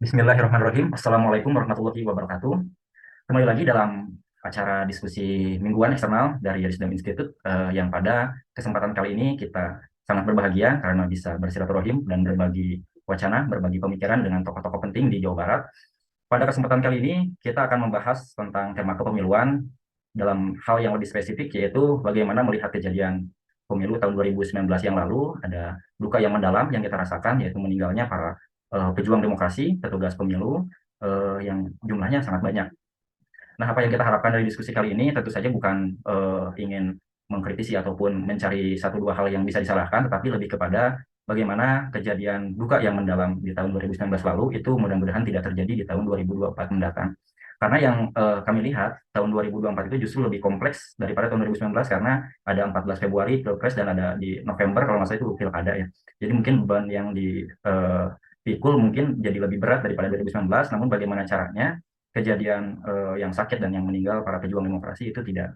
Bismillahirrahmanirrahim. Assalamualaikum warahmatullahi wabarakatuh. Kembali lagi dalam acara diskusi mingguan eksternal dari Yarisdem Institute yang pada kesempatan kali ini kita sangat berbahagia karena bisa bersilaturahim dan berbagi wacana, berbagi pemikiran dengan tokoh-tokoh penting di Jawa Barat. Pada kesempatan kali ini kita akan membahas tentang tema kepemiluan dalam hal yang lebih spesifik, yaitu bagaimana melihat kejadian pemilu tahun 2019 yang lalu. Ada duka yang mendalam yang kita rasakan, yaitu meninggalnya para pejuang demokrasi, petugas pemilu yang jumlahnya sangat banyak. Nah, apa yang kita harapkan dari diskusi kali ini tentu saja bukan ingin mengkritisi ataupun mencari satu dua hal yang bisa disalahkan, tetapi lebih kepada bagaimana kejadian duka yang mendalam di tahun 2019 lalu itu mudah-mudahan tidak terjadi di tahun 2024 mendatang. Karena yang kami lihat tahun 2024 itu justru lebih kompleks daripada tahun 2019 karena ada 14 Februari Pilpres dan ada di November kalau nggak salah itu Pilkada ya. Jadi mungkin beban yang dipikul mungkin jadi lebih berat daripada 2019, namun bagaimana caranya kejadian yang sakit dan yang meninggal para pejuang demokrasi itu tidak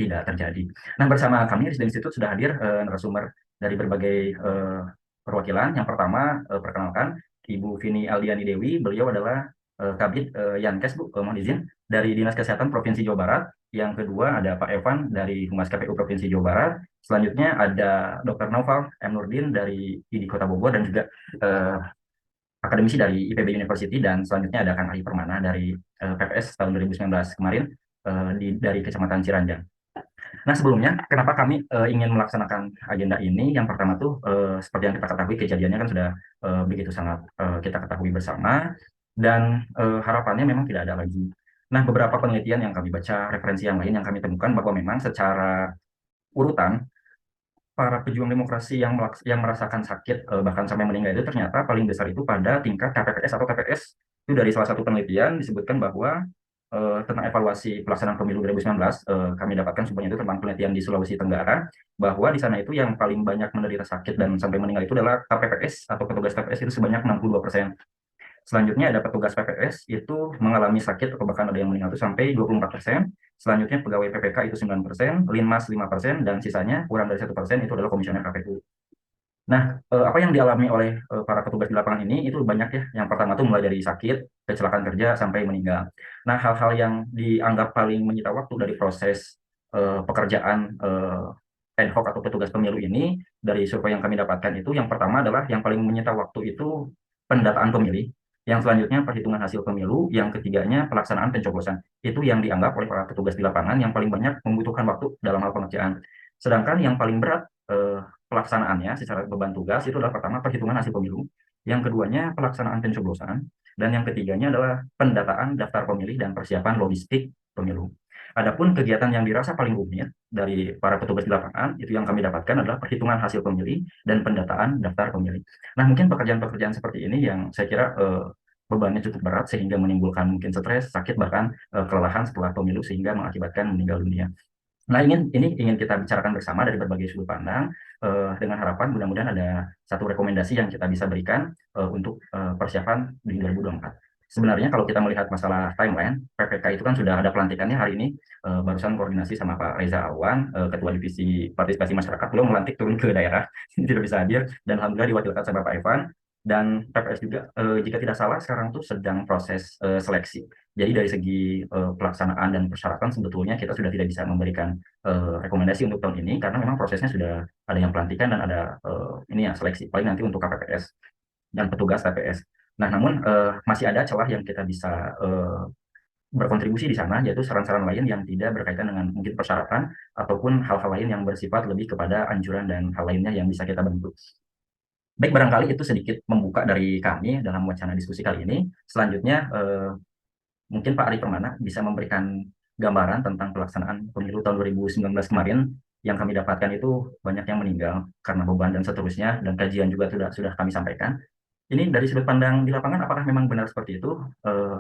terjadi. Nah, bersama kami di Institute sudah hadir narasumber dari berbagai perwakilan. Yang pertama, perkenalkan Ibu Vini Aldiani Dewi. Beliau adalah Kabid Yankes, Bu, mohon izin, dari Dinas Kesehatan Provinsi Jawa Barat. Yang kedua ada Pak Evan dari Humas KPU Provinsi Jawa Barat. Selanjutnya ada Dr. Naufal M. Nurdin dari ID Kota Bogor dan juga akademisi dari IPB University, dan selanjutnya ada Kang Ali Permana dari PPS tahun 2019 kemarin dari Kecamatan Ciranjang. Nah, sebelumnya kenapa kami ingin melaksanakan agenda ini? Yang pertama tuh seperti yang kita ketahui kejadiannya kan sudah begitu sangat kita ketahui bersama, dan harapannya memang tidak ada lagi. Nah, beberapa penelitian yang kami baca, referensi yang lain yang kami temukan bahwa memang secara urutan para pejuang demokrasi yang merasakan sakit bahkan sampai meninggal itu ternyata paling besar itu pada tingkat KPPS atau TPS. Itu dari salah satu penelitian disebutkan bahwa tentang evaluasi pelaksanaan pemilu 2019 kami dapatkan sumbernya itu tentang penelitian di Sulawesi Tenggara, bahwa di sana itu yang paling banyak menderita sakit dan sampai meninggal itu adalah KPPS atau petugas TPS itu sebanyak 62%. Selanjutnya ada petugas PPS itu mengalami sakit atau bahkan ada yang meninggal itu sampai 24%. Selanjutnya pegawai PPK itu 9%, Linmas 5%, dan sisanya kurang dari 1% itu adalah komisioner KPU. Nah, apa yang dialami oleh para petugas di lapangan ini itu banyak ya. Yang pertama tuh mulai dari sakit, kecelakaan kerja, sampai meninggal. Nah, hal-hal yang dianggap paling menyita waktu dari proses pekerjaan ad hoc atau petugas pemilu ini, dari survei yang kami dapatkan itu, yang pertama adalah yang paling menyita waktu itu pendataan pemilih. Yang selanjutnya perhitungan hasil pemilu, yang ketiganya pelaksanaan pencoblosan. Itu yang dianggap oleh para petugas di lapangan yang paling banyak membutuhkan waktu dalam hal pengerjaan. Sedangkan yang paling berat pelaksanaannya secara beban tugas itu adalah pertama perhitungan hasil pemilu, yang keduanya pelaksanaan pencoblosan, dan yang ketiganya adalah pendataan daftar pemilih dan persiapan logistik pemilu. Adapun kegiatan yang dirasa paling rumit dari para petugas di lapangan itu yang kami dapatkan adalah perhitungan hasil pemilih dan pendataan daftar pemilih. Nah, mungkin pekerjaan-pekerjaan seperti ini yang saya kira bebannya cukup berat sehingga menimbulkan mungkin stres, sakit, bahkan kelelahan setelah pemilu sehingga mengakibatkan meninggal dunia. Nah, ini ingin kita bicarakan bersama dari berbagai sudut pandang dengan harapan mudah-mudahan ada satu rekomendasi yang kita bisa berikan untuk persiapan di 2024. Sebenarnya kalau kita melihat masalah timeline, PPK itu kan sudah ada pelantikannya hari ini, barusan koordinasi sama Pak Reza Awan, Ketua Divisi Partisipasi Masyarakat, belum melantik turun ke daerah, tidak bisa hadir, dan alhamdulillah diwakilkan sama Pak Evan. Dan PPS juga, jika tidak salah, sekarang tuh sedang proses seleksi. Jadi dari segi pelaksanaan dan persyaratan sebetulnya kita sudah tidak bisa memberikan rekomendasi untuk tahun ini karena memang prosesnya sudah ada yang pelantikan dan ada ini ya seleksi paling nanti untuk KPPS dan petugas TPS. Nah, namun masih ada celah yang kita bisa berkontribusi di sana, yaitu saran-saran lain yang tidak berkaitan dengan mungkin persyaratan ataupun hal-hal lain yang bersifat lebih kepada anjuran dan hal lainnya yang bisa kita bantu. Baik, barangkali itu sedikit membuka dari kami dalam wacana diskusi kali ini. Selanjutnya mungkin Pak Ari Permana bisa memberikan gambaran tentang pelaksanaan pemilu tahun 2019 kemarin. Yang kami dapatkan itu banyak yang meninggal karena beban dan seterusnya, dan kajian juga sudah kami sampaikan. Ini dari sudut pandang di lapangan, apakah memang benar seperti itu,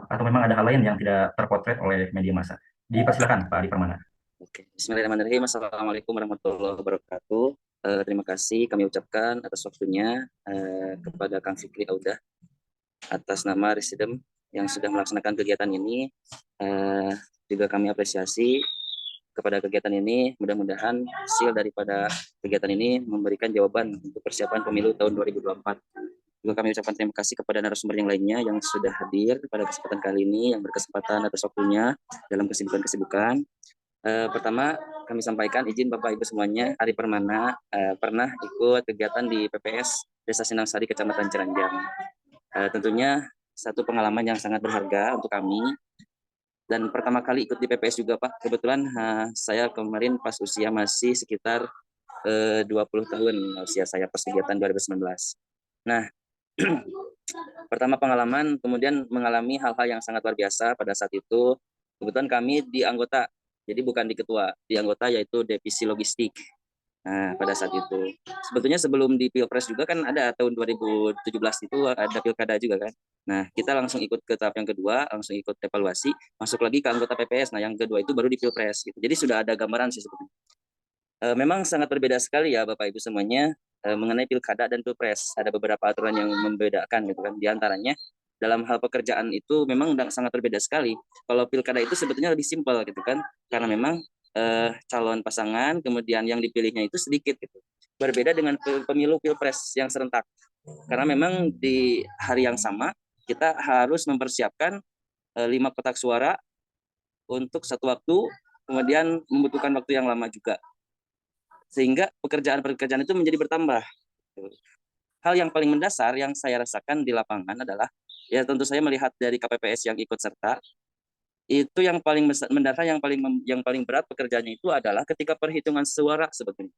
atau memang ada hal lain yang tidak terpotret oleh media massa? Dipersilakan Pak Ari Permana. Oke, Bismillahirrahmanirrahim. Assalamualaikum warahmatullahi wabarakatuh. Terima kasih kami ucapkan atas waktunya kepada Kang Fikri Audah atas nama Residem yang sudah melaksanakan kegiatan ini. Juga kami apresiasi kepada kegiatan ini. Mudah-mudahan hasil daripada kegiatan ini memberikan jawaban untuk persiapan pemilu tahun 2024. Juga kami ucapkan terima kasih kepada narasumber yang lainnya yang sudah hadir pada kesempatan kali ini, yang berkesempatan atas waktunya dalam kesibukan-kesibukan. Pertama, kami sampaikan izin Bapak Ibu semuanya, Ari Permana pernah ikut kegiatan di PPS Desa Sinang Sari, Kecamatan Ciranjang. Tentunya satu pengalaman yang sangat berharga untuk kami. Dan pertama kali ikut di PPS juga Pak, kebetulan saya kemarin pas usia masih sekitar 20 tahun usia saya pas kegiatan 2019. Nah, pertama pengalaman, kemudian mengalami hal-hal yang sangat luar biasa pada saat itu. Kebetulan kami di anggota, jadi bukan di ketua, di anggota yaitu divisi logistik. Nah, pada saat itu. Sebetulnya sebelum di Pilpres juga kan ada tahun 2017 itu ada Pilkada juga kan. Nah, kita langsung ikut ke tahap yang kedua, langsung ikut evaluasi, masuk lagi ke anggota PPS. Nah, yang kedua itu baru di Pilpres gitu. Jadi sudah ada gambaran sih sebetulnya. Memang sangat berbeda sekali ya Bapak Ibu semuanya mengenai Pilkada dan Pilpres. Ada beberapa aturan yang membedakan gitu kan. Di antaranya dalam hal pekerjaan itu memang sangat berbeda sekali. Kalau Pilkada itu sebetulnya lebih simpel gitu kan. Karena memang calon pasangan kemudian yang dipilihnya itu sedikit gitu. Berbeda dengan pemilu Pilpres yang serentak. Karena memang di hari yang sama kita harus mempersiapkan 5 kotak suara untuk satu waktu, kemudian membutuhkan waktu yang lama juga sehingga pekerjaan-pekerjaan itu menjadi bertambah. Hal yang paling mendasar yang saya rasakan di lapangan adalah ya tentu saya melihat dari KPPS yang ikut serta itu yang paling mendasar, yang paling berat pekerjaannya itu adalah ketika perhitungan suara sebetulnya.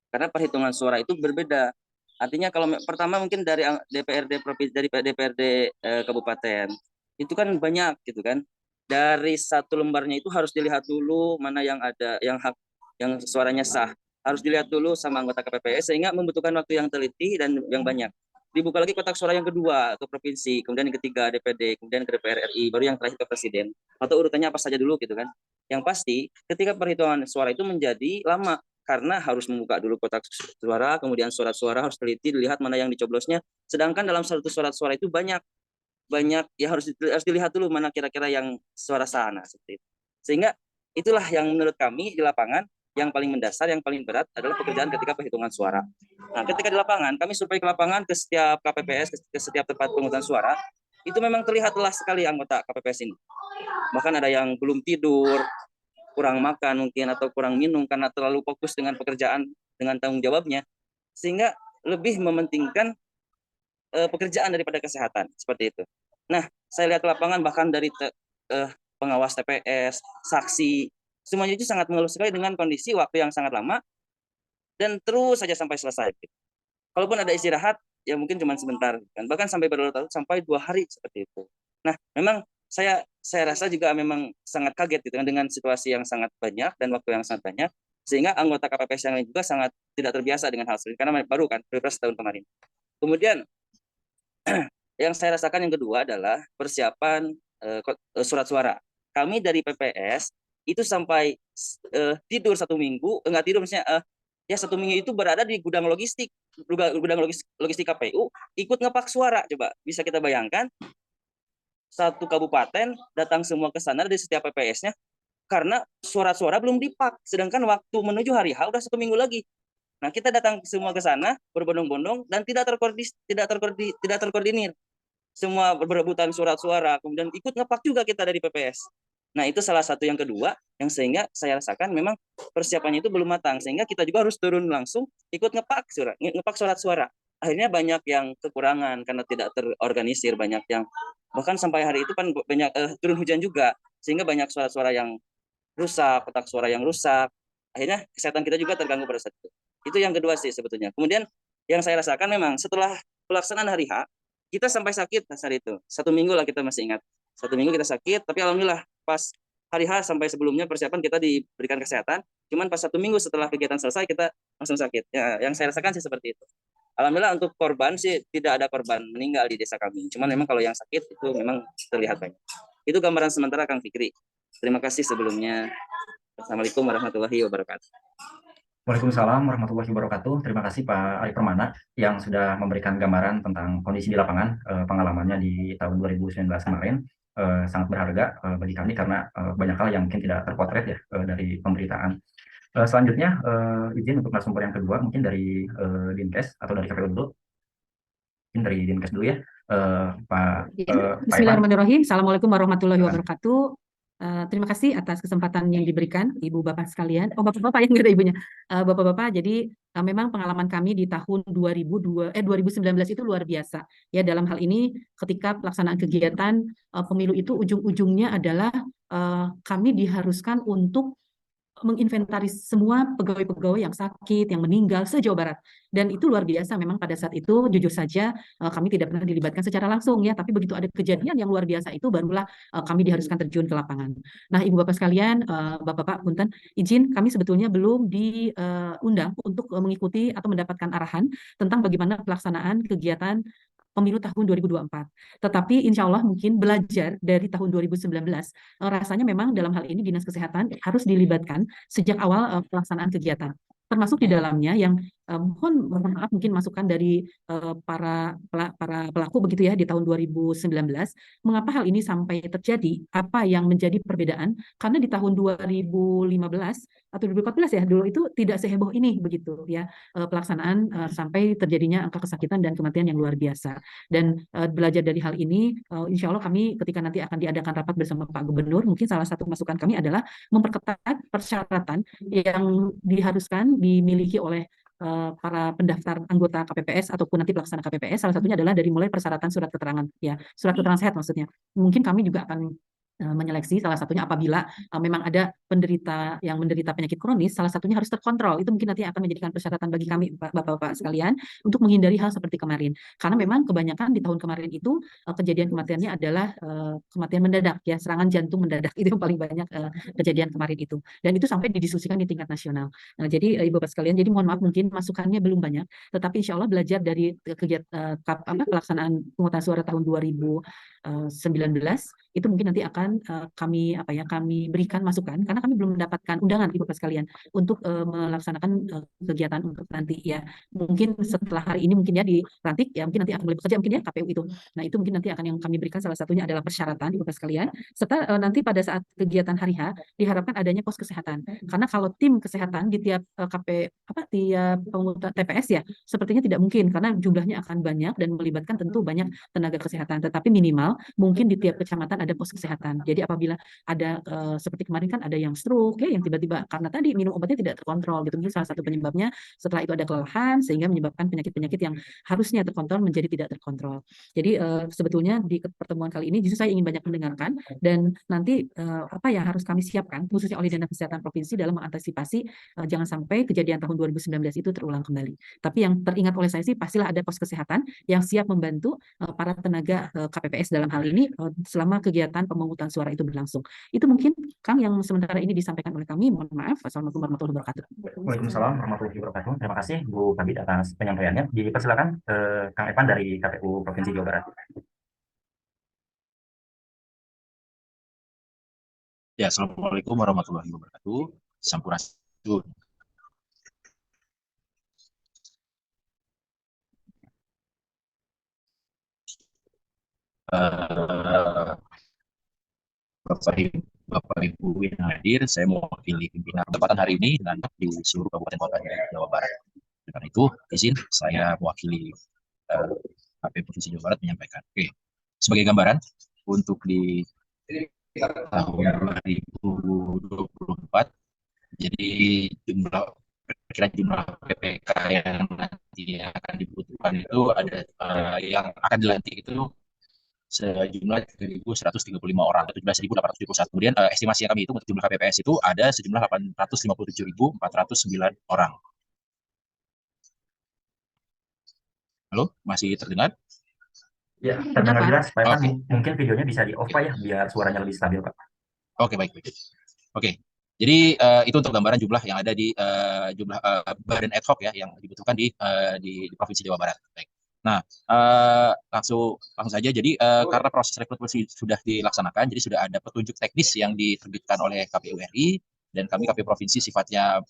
Karena perhitungan suara itu berbeda. Artinya kalau pertama mungkin dari DPRD provinsi, dari DPRD kabupaten itu kan banyak gitu kan. Dari satu lembarnya itu harus dilihat dulu mana yang ada yang hak yang suaranya sah. Harus dilihat dulu sama anggota KPPS sehingga membutuhkan waktu yang teliti dan yang banyak. Dibuka lagi kotak suara yang kedua ke provinsi, kemudian yang ketiga DPD, kemudian ke DPR RI, baru yang terakhir ke presiden. Atau urutannya apa saja dulu gitu kan. Yang pasti ketika perhitungan suara itu menjadi lama karena harus membuka dulu kotak suara, kemudian surat suara harus teliti dilihat mana yang dicoblosnya. Sedangkan dalam satu surat suara itu banyak banyak ya harus dilihat dulu mana kira-kira yang suara sana seperti itu. Sehingga itulah yang menurut kami di lapangan yang paling mendasar, yang paling berat adalah pekerjaan ketika perhitungan suara. Nah, ketika di lapangan, kami survei ke lapangan ke setiap KPPS, ke setiap tempat pemungutan suara, itu memang terlihat lelah sekali anggota KPPS ini. Bahkan ada yang belum tidur, kurang makan mungkin atau kurang minum karena terlalu fokus dengan pekerjaan, dengan tanggung jawabnya, sehingga lebih mementingkan pekerjaan daripada kesehatan seperti itu. Nah, saya lihat ke lapangan bahkan dari pengawas TPS, saksi, semuanya itu sangat mengeluh sekali dengan kondisi waktu yang sangat lama dan terus saja sampai selesai. Kalaupun ada istirahat, ya mungkin cuma sebentar, kan? Bahkan sampai berlarut-larut sampai 2 hari seperti itu. Nah, memang saya rasa juga memang sangat kaget gitu kan dengan situasi yang sangat banyak dan waktu yang sangat banyak, sehingga anggota KPPS yang lain juga sangat tidak terbiasa dengan hal seperti itu karena baru kan Pilpres tahun kemarin. Kemudian yang saya rasakan yang kedua adalah persiapan surat suara. Kami dari PPS itu sampai tidur 1 minggu, enggak tidur misalnya ya 1 minggu itu berada di gudang logistik, logistik KPU, ikut ngepak suara. Coba bisa kita bayangkan satu kabupaten datang semua ke sana dari setiap PPS-nya karena surat-suara belum dipak, sedangkan waktu menuju hari H udah 1 minggu lagi. Nah, kita datang semua ke sana berbondong-bondong dan tidak terkoordinir, semua berebutan surat suara, kemudian ikut ngepak juga kita dari PPS. Nah, itu salah satu yang kedua yang sehingga saya rasakan memang persiapannya itu belum matang, sehingga kita juga harus turun langsung ikut ngepak surat suara. Akhirnya banyak yang kekurangan karena tidak terorganisir, banyak yang bahkan sampai hari itu kan banyak turun hujan juga, sehingga banyak suara-suara yang rusak, kotak suara yang rusak. Akhirnya kesehatan kita juga terganggu pada saat itu. Itu yang kedua sih sebetulnya. Kemudian yang saya rasakan memang setelah pelaksanaan hari H, kita sampai sakit hari itu. 1 minggu lah kita masih ingat. 1 minggu kita sakit, tapi alhamdulillah pas hari H sampai sebelumnya persiapan kita diberikan kesehatan. Cuman pas 1 minggu setelah kegiatan selesai kita langsung sakit. Ya, yang saya rasakan sih seperti itu. Alhamdulillah untuk korban sih tidak ada korban meninggal di desa kami. Cuman memang kalau yang sakit itu memang terlihat banyak. Itu gambaran sementara Kang Fikri. Terima kasih sebelumnya. Assalamualaikum warahmatullahi wabarakatuh. Waalaikumsalam warahmatullahi wabarakatuh. Terima kasih Pak Ari Permana yang sudah memberikan gambaran tentang kondisi di lapangan, pengalamannya di tahun 2019 kemarin. Sangat berharga bagi kami karena banyak hal yang mungkin tidak terpotret ya dari pemberitaan. Selanjutnya izin untuk narasumber yang kedua mungkin dari Dinkes atau dari KPU dulu. dari Dinkes dulu ya, Pak Ya, Pak Evan. Bismillahirrahmanirrahim. Assalamualaikum warahmatullahi wabarakatuh. Terima kasih atas kesempatan yang diberikan Ibu Bapak sekalian. Oh, Bapak-bapak yang nggak ada ibunya. Bapak-bapak, jadi memang pengalaman kami di tahun 2019 itu luar biasa. Ya, dalam hal ini ketika pelaksanaan kegiatan pemilu itu ujung-ujungnya adalah kami diharuskan untuk menginventaris semua pegawai-pegawai yang sakit, yang meninggal se-Jawa Barat. Dan itu luar biasa memang pada saat itu, jujur saja kami tidak pernah dilibatkan secara langsung ya, tapi begitu ada kejadian yang luar biasa itu barulah kami diharuskan terjun ke lapangan. Nah, Ibu Bapak sekalian, Bapak-bapak punten, izin kami sebetulnya belum diundang untuk mengikuti atau mendapatkan arahan tentang bagaimana pelaksanaan kegiatan pemilu tahun 2024. Tetapi insya Allah mungkin belajar dari tahun 2019, rasanya memang dalam hal ini Dinas Kesehatan harus dilibatkan sejak awal pelaksanaan kegiatan. Termasuk di dalamnya yang mohon maaf mungkin masukan dari para pelaku begitu ya di tahun 2019. Mengapa hal ini sampai terjadi? Apa yang menjadi perbedaan? Karena di tahun 2015 atau 2014 ya dulu itu tidak seheboh ini begitu ya pelaksanaan sampai terjadinya angka kesakitan dan kematian yang luar biasa. Dan belajar dari hal ini, insya Allah kami ketika nanti akan diadakan rapat bersama Pak Gubernur, mungkin salah satu masukan kami adalah memperketat persyaratan yang diharuskan dimiliki oleh para pendaftar anggota KPPS ataupun nanti pelaksana KPPS. Salah satunya adalah dari mulai persyaratan surat keterangan, ya surat keterangan sehat maksudnya. Mungkin kami juga akan menyeleksi salah satunya apabila memang ada penderita yang menderita penyakit kronis, salah satunya harus terkontrol. Itu mungkin nanti akan menjadikan persyaratan bagi kami Bapak-bapak sekalian untuk menghindari hal seperti kemarin. Karena memang kebanyakan di tahun kemarin itu kejadian kematiannya adalah kematian mendadak ya, serangan jantung mendadak itu yang paling banyak kejadian kemarin itu. Dan itu sampai didiskusikan di tingkat nasional. Nah, jadi Ibu Bapak sekalian, jadi mohon maaf mungkin masukannya belum banyak, tetapi insya Allah belajar dari kegiatan pelaksanaan pemungutan suara tahun 2019 itu mungkin nanti akan kami berikan masukan karena kami belum mendapatkan undangan Ibu Bapak sekalian untuk melaksanakan kegiatan untuk nanti ya mungkin setelah hari ini mungkin ya dilantik ya mungkin nanti akan mulai bekerja mungkin ya KPU itu. Nah, itu mungkin nanti akan yang kami berikan salah satunya adalah persyaratan Ibu Bapak sekalian serta nanti pada saat kegiatan hari H diharapkan adanya pos kesehatan karena kalau tim kesehatan di tiap tiap pemungutan TPS ya sepertinya tidak mungkin karena jumlahnya akan banyak dan melibatkan tentu banyak tenaga kesehatan, tetapi minimal mungkin di tiap kecamatan ada pos kesehatan. Jadi apabila ada seperti kemarin kan ada yang stroke ya yang tiba-tiba karena tadi minum obatnya tidak terkontrol gitu, mungkin salah satu penyebabnya setelah itu ada kelelahan sehingga menyebabkan penyakit-penyakit yang harusnya terkontrol menjadi tidak terkontrol. Jadi sebetulnya di pertemuan kali ini justru saya ingin banyak mendengarkan dan nanti apa yang harus kami siapkan khususnya oleh Dinas Kesehatan Provinsi dalam mengantisipasi jangan sampai kejadian tahun 2019 itu terulang kembali. Tapi yang teringat oleh saya sih pastilah ada pos kesehatan yang siap membantu para tenaga KPPS dalam hal ini selama kegiatan pemungutan suara itu berlangsung. Itu mungkin Kang yang sementara ini disampaikan oleh kami. Mohon maaf. Wassalamualaikum warahmatullahi wabarakatuh. Waalaikumsalam warahmatullahi wabarakatuh. Terima kasih Bu Kabid atas penyampaiannya. Dipersilakan Kang Evan dari KPU Provinsi Jawa Barat. Ya, Assalamualaikum warahmatullahi wabarakatuh. Sampurasun. Bapak Ibu yang hadir, saya mewakili pimpinan tempatan hari ini dan di seluruh kabupaten kota di Jawa Barat. Karena itu, izin saya mewakili KPU Provinsi Jawa Barat menyampaikan. Oke, sebagai gambaran untuk di tahun 2024, jadi kira jumlah PPK yang nanti akan dibutuhkan itu ada yang akan dilantik itu sejumlah 3.135 orang atau 17.871. Kemudian estimasi yang kami hitung untuk jumlah KPPS itu ada sejumlah 857.409 orang. Halo, masih terdengar? Ya, terdengar jelas. Pak Evan, mungkin videonya bisa di off Pak ya, biar suaranya lebih stabil Pak. Oke, baik. Oke, jadi itu untuk gambaran jumlah yang ada di jumlah badan ad hoc ya yang dibutuhkan di Provinsi Jawa Barat. Baik. Nah, langsung saja. Jadi karena proses rekrutmen sudah dilaksanakan, jadi sudah ada petunjuk teknis yang diterbitkan oleh KPU RI dan kami KPU Provinsi sifatnya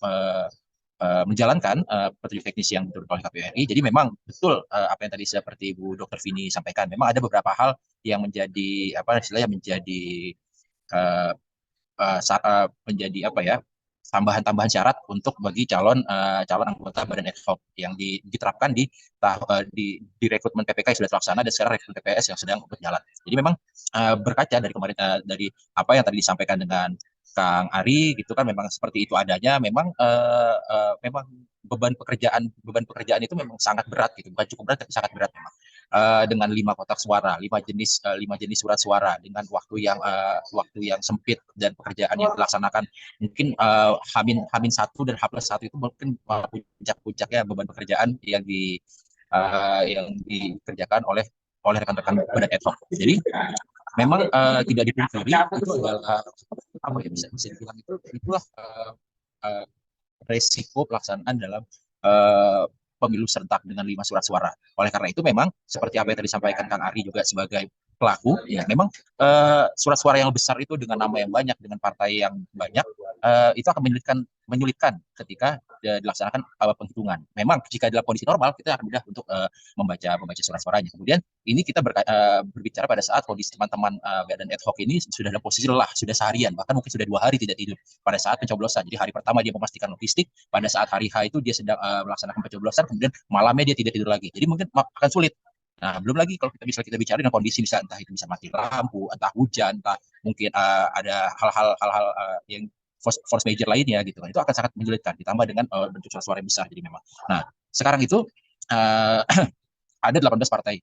menjalankan petunjuk teknis yang diterbitkan oleh KPU RI. Jadi memang betul apa yang tadi seperti Bu Dr. Vini sampaikan. Memang ada beberapa hal yang menjadi menjadi tambahan-tambahan syarat untuk bagi calon anggota Badan Ad hoc yang diterapkan di rekrutmen PPK yang sudah terlaksana dan sekarang rekrutmen PPS yang sedang berjalan. Jadi memang berkaca dari kemarin dari apa yang tadi disampaikan dengan Kang Ari gitu kan, memang seperti itu adanya. Memang beban pekerjaan itu memang sangat berat gitu, bukan cukup berat tapi sangat berat memang. Dengan 5 kotak suara, 5 jenis surat suara dengan waktu yang sempit dan pekerjaan yang dilaksanakan mungkin Hamin 1 dan H+1 itu mungkin puncak-puncaknya beban pekerjaan yang dikerjakan oleh rekan-rekan Badan Ad hoc. Jadi memang tidak dipungkiri itu adalah apa ya, bisa dibilang itulah resiko pelaksanaan dalam pemilu serentak dengan 5 surat suara. Oleh karena itu memang seperti apa yang tadi disampaikan Kang Ari juga sebagai pelaku, ya memang surat suara yang besar itu dengan nama yang banyak, dengan partai yang banyak, itu akan menyulitkan ketika dilaksanakan penghitungan. Memang jika dalam kondisi normal kita akan mudah untuk membaca surat suaranya. Kemudian ini kita berbicara pada saat kondisi teman-teman Badan Ad hoc ini sudah dalam posisi lelah, sudah seharian, bahkan mungkin sudah 2 hari tidak tidur pada saat pencoblosan. Jadi hari pertama dia memastikan logistik, pada saat hari H itu dia sedang melaksanakan pencoblosan, kemudian malamnya dia tidak tidur lagi. Jadi mungkin akan sulit. Nah, belum lagi kalau kita bicara dengan kondisi bisa entah itu bisa mati lampu, entah hujan, entah mungkin ada hal-hal yang force major lainnya gitu kan. Itu akan sangat menyulitkan ditambah dengan bentuk suara yang besar jadi memang. Nah, sekarang itu ada 18 partai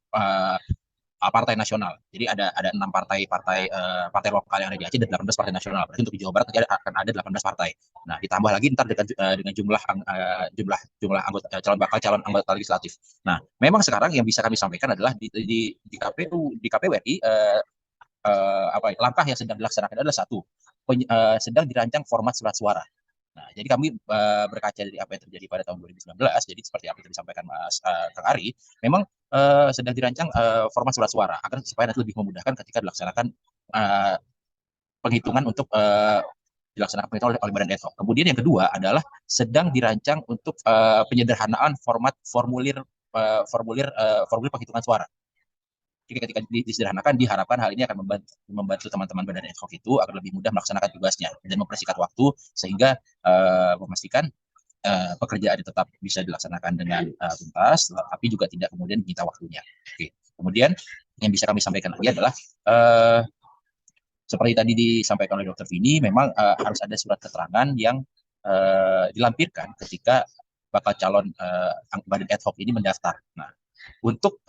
nasional. Jadi ada 6 partai lokal yang ada di Aceh dan 18 partai nasional. Berarti untuk di Jawa Barat nanti akan ada 18 partai. Nah, ditambah lagi ntar dengan jumlah anggota calon anggota legislatif. Nah, memang sekarang yang bisa kami sampaikan adalah di KPU RI langkah yang sedang dilaksanakan adalah satu, sedang dirancang format surat suara. Nah, jadi kami berkaca dari apa yang terjadi pada tahun 2019, jadi seperti apa yang disampaikan Mas Kang Ari, memang sedang dirancang format surat suara agar supaya nanti lebih memudahkan ketika dilaksanakan penghitungan untuk dilaksanakan penghitungan oleh Badan Ad hoc. Kemudian yang kedua adalah sedang dirancang untuk penyederhanaan formulir penghitungan suara. Jadi ketika disederhanakan, diharapkan hal ini akan membantu teman-teman Badan Ad hoc itu agar lebih mudah melaksanakan tugasnya dan mempersingkat waktu sehingga memastikan pekerjaan tetap bisa dilaksanakan dengan tuntas, tapi juga tidak kemudian menyita waktunya. Oke. Kemudian yang bisa kami sampaikan lagi adalah seperti tadi disampaikan oleh Dr. Vini, memang harus ada surat keterangan yang dilampirkan ketika bakal calon Badan Ad hoc ini mendaftar. Nah, untuk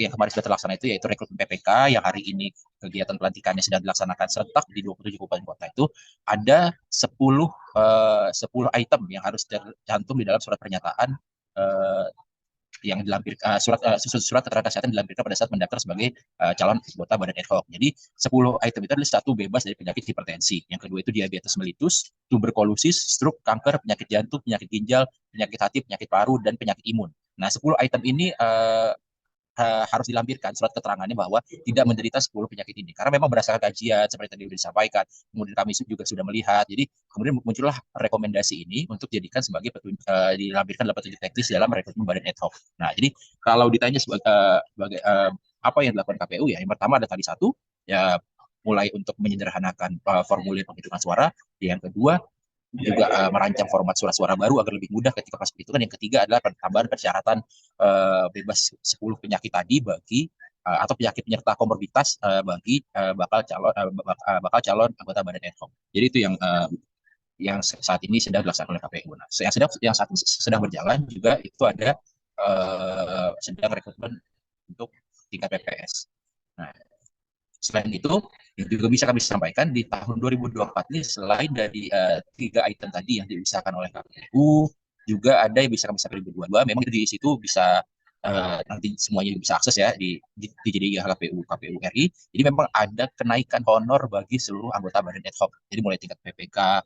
yang kemarin sudah terlaksana itu yaitu rekrutmen PPK yang hari ini kegiatan pelantikannya sedang dilaksanakan serentak di 27 kabupaten kota, itu ada 10 item yang harus tercantum di dalam surat pernyataan yang dilampirkan surat keterangan kesehatan dilampirkan pada saat mendaftar sebagai calon anggota Badan Ad hoc. Jadi 10 item itu adalah satu, bebas dari penyakit hipertensi. Yang kedua itu diabetes mellitus, tuberkulosis, stroke, kanker, penyakit jantung, penyakit ginjal, penyakit hati, penyakit paru, dan penyakit imun. Nah, 10 item ini harus dilampirkan surat keterangannya bahwa tidak menderita 10 penyakit ini. Karena memang berdasarkan kajian seperti tadi sudah disampaikan, kemudian kami juga sudah melihat. Jadi kemudian muncullah rekomendasi ini untuk dijadikan sebagai dilampirkan dalam petunjuk teknis dalam rekrutmen Badan Ad hoc. Nah, jadi kalau ditanya sebagai apa yang dilakukan KPU, ya yang pertama ada tadi satu, ya mulai untuk menyederhanakan formulir penghitungan suara. Yang kedua juga merancang format surat-suara baru agar lebih mudah ketika pas perhitungan. Yang ketiga adalah tambahan persyaratan bebas 10 penyakit tadi bagi atau penyakit penyerta komorbiditas bagi bakal calon anggota Badan Ad hoc. Jadi itu yang saat ini sedang dilaksanakan oleh KPU. Nah, yang saat ini sedang berjalan juga itu ada sedang rekrutmen untuk tingkat PPS. Nah, selain itu, yang juga bisa kami sampaikan di tahun 2024 ini selain dari 3 item tadi yang diusahakan oleh KPU, juga ada yang bisa kami sampaikan di 2022. Memang di situ bisa nanti semuanya bisa akses ya di JDI KPU RI. Jadi memang ada kenaikan honor bagi seluruh anggota Badan Ad hoc. Jadi mulai tingkat PPK,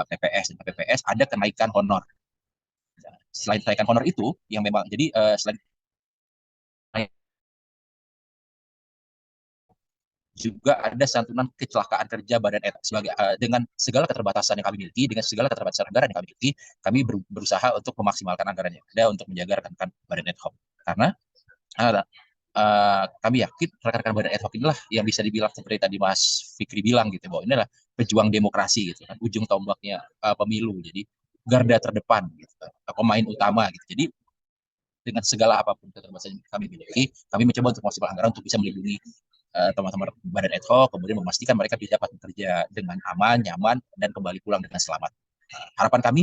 PPS, dan PPS ada kenaikan honor. Selain kenaikan honor itu, yang memang jadi selain juga ada santunan kecelakaan kerja Badan Ad hoc sebagai dengan segala keterbatasan yang kami miliki, dengan segala keterbatasan anggaran yang kami miliki, kami berusaha untuk memaksimalkan anggaran yang ada untuk menjaga rekan-rekan Badan Ad hoc. Karena kami yakin rekan-rekan badan ad hoc inilah yang bisa dibilang seperti tadi Mas Fikri bilang gitu, bahwa inilah pejuang demokrasi gitu kan, ujung tombaknya pemilu, jadi garda terdepan gitu kan, pemain utama gitu. Jadi dengan segala apapun keterbatasan yang kami miliki, kami mencoba untuk memaksimalkan anggaran untuk bisa melindungi teman-teman badan ad hoc, kemudian memastikan mereka bisa dapat bekerja dengan aman, nyaman, dan kembali pulang dengan selamat. Harapan kami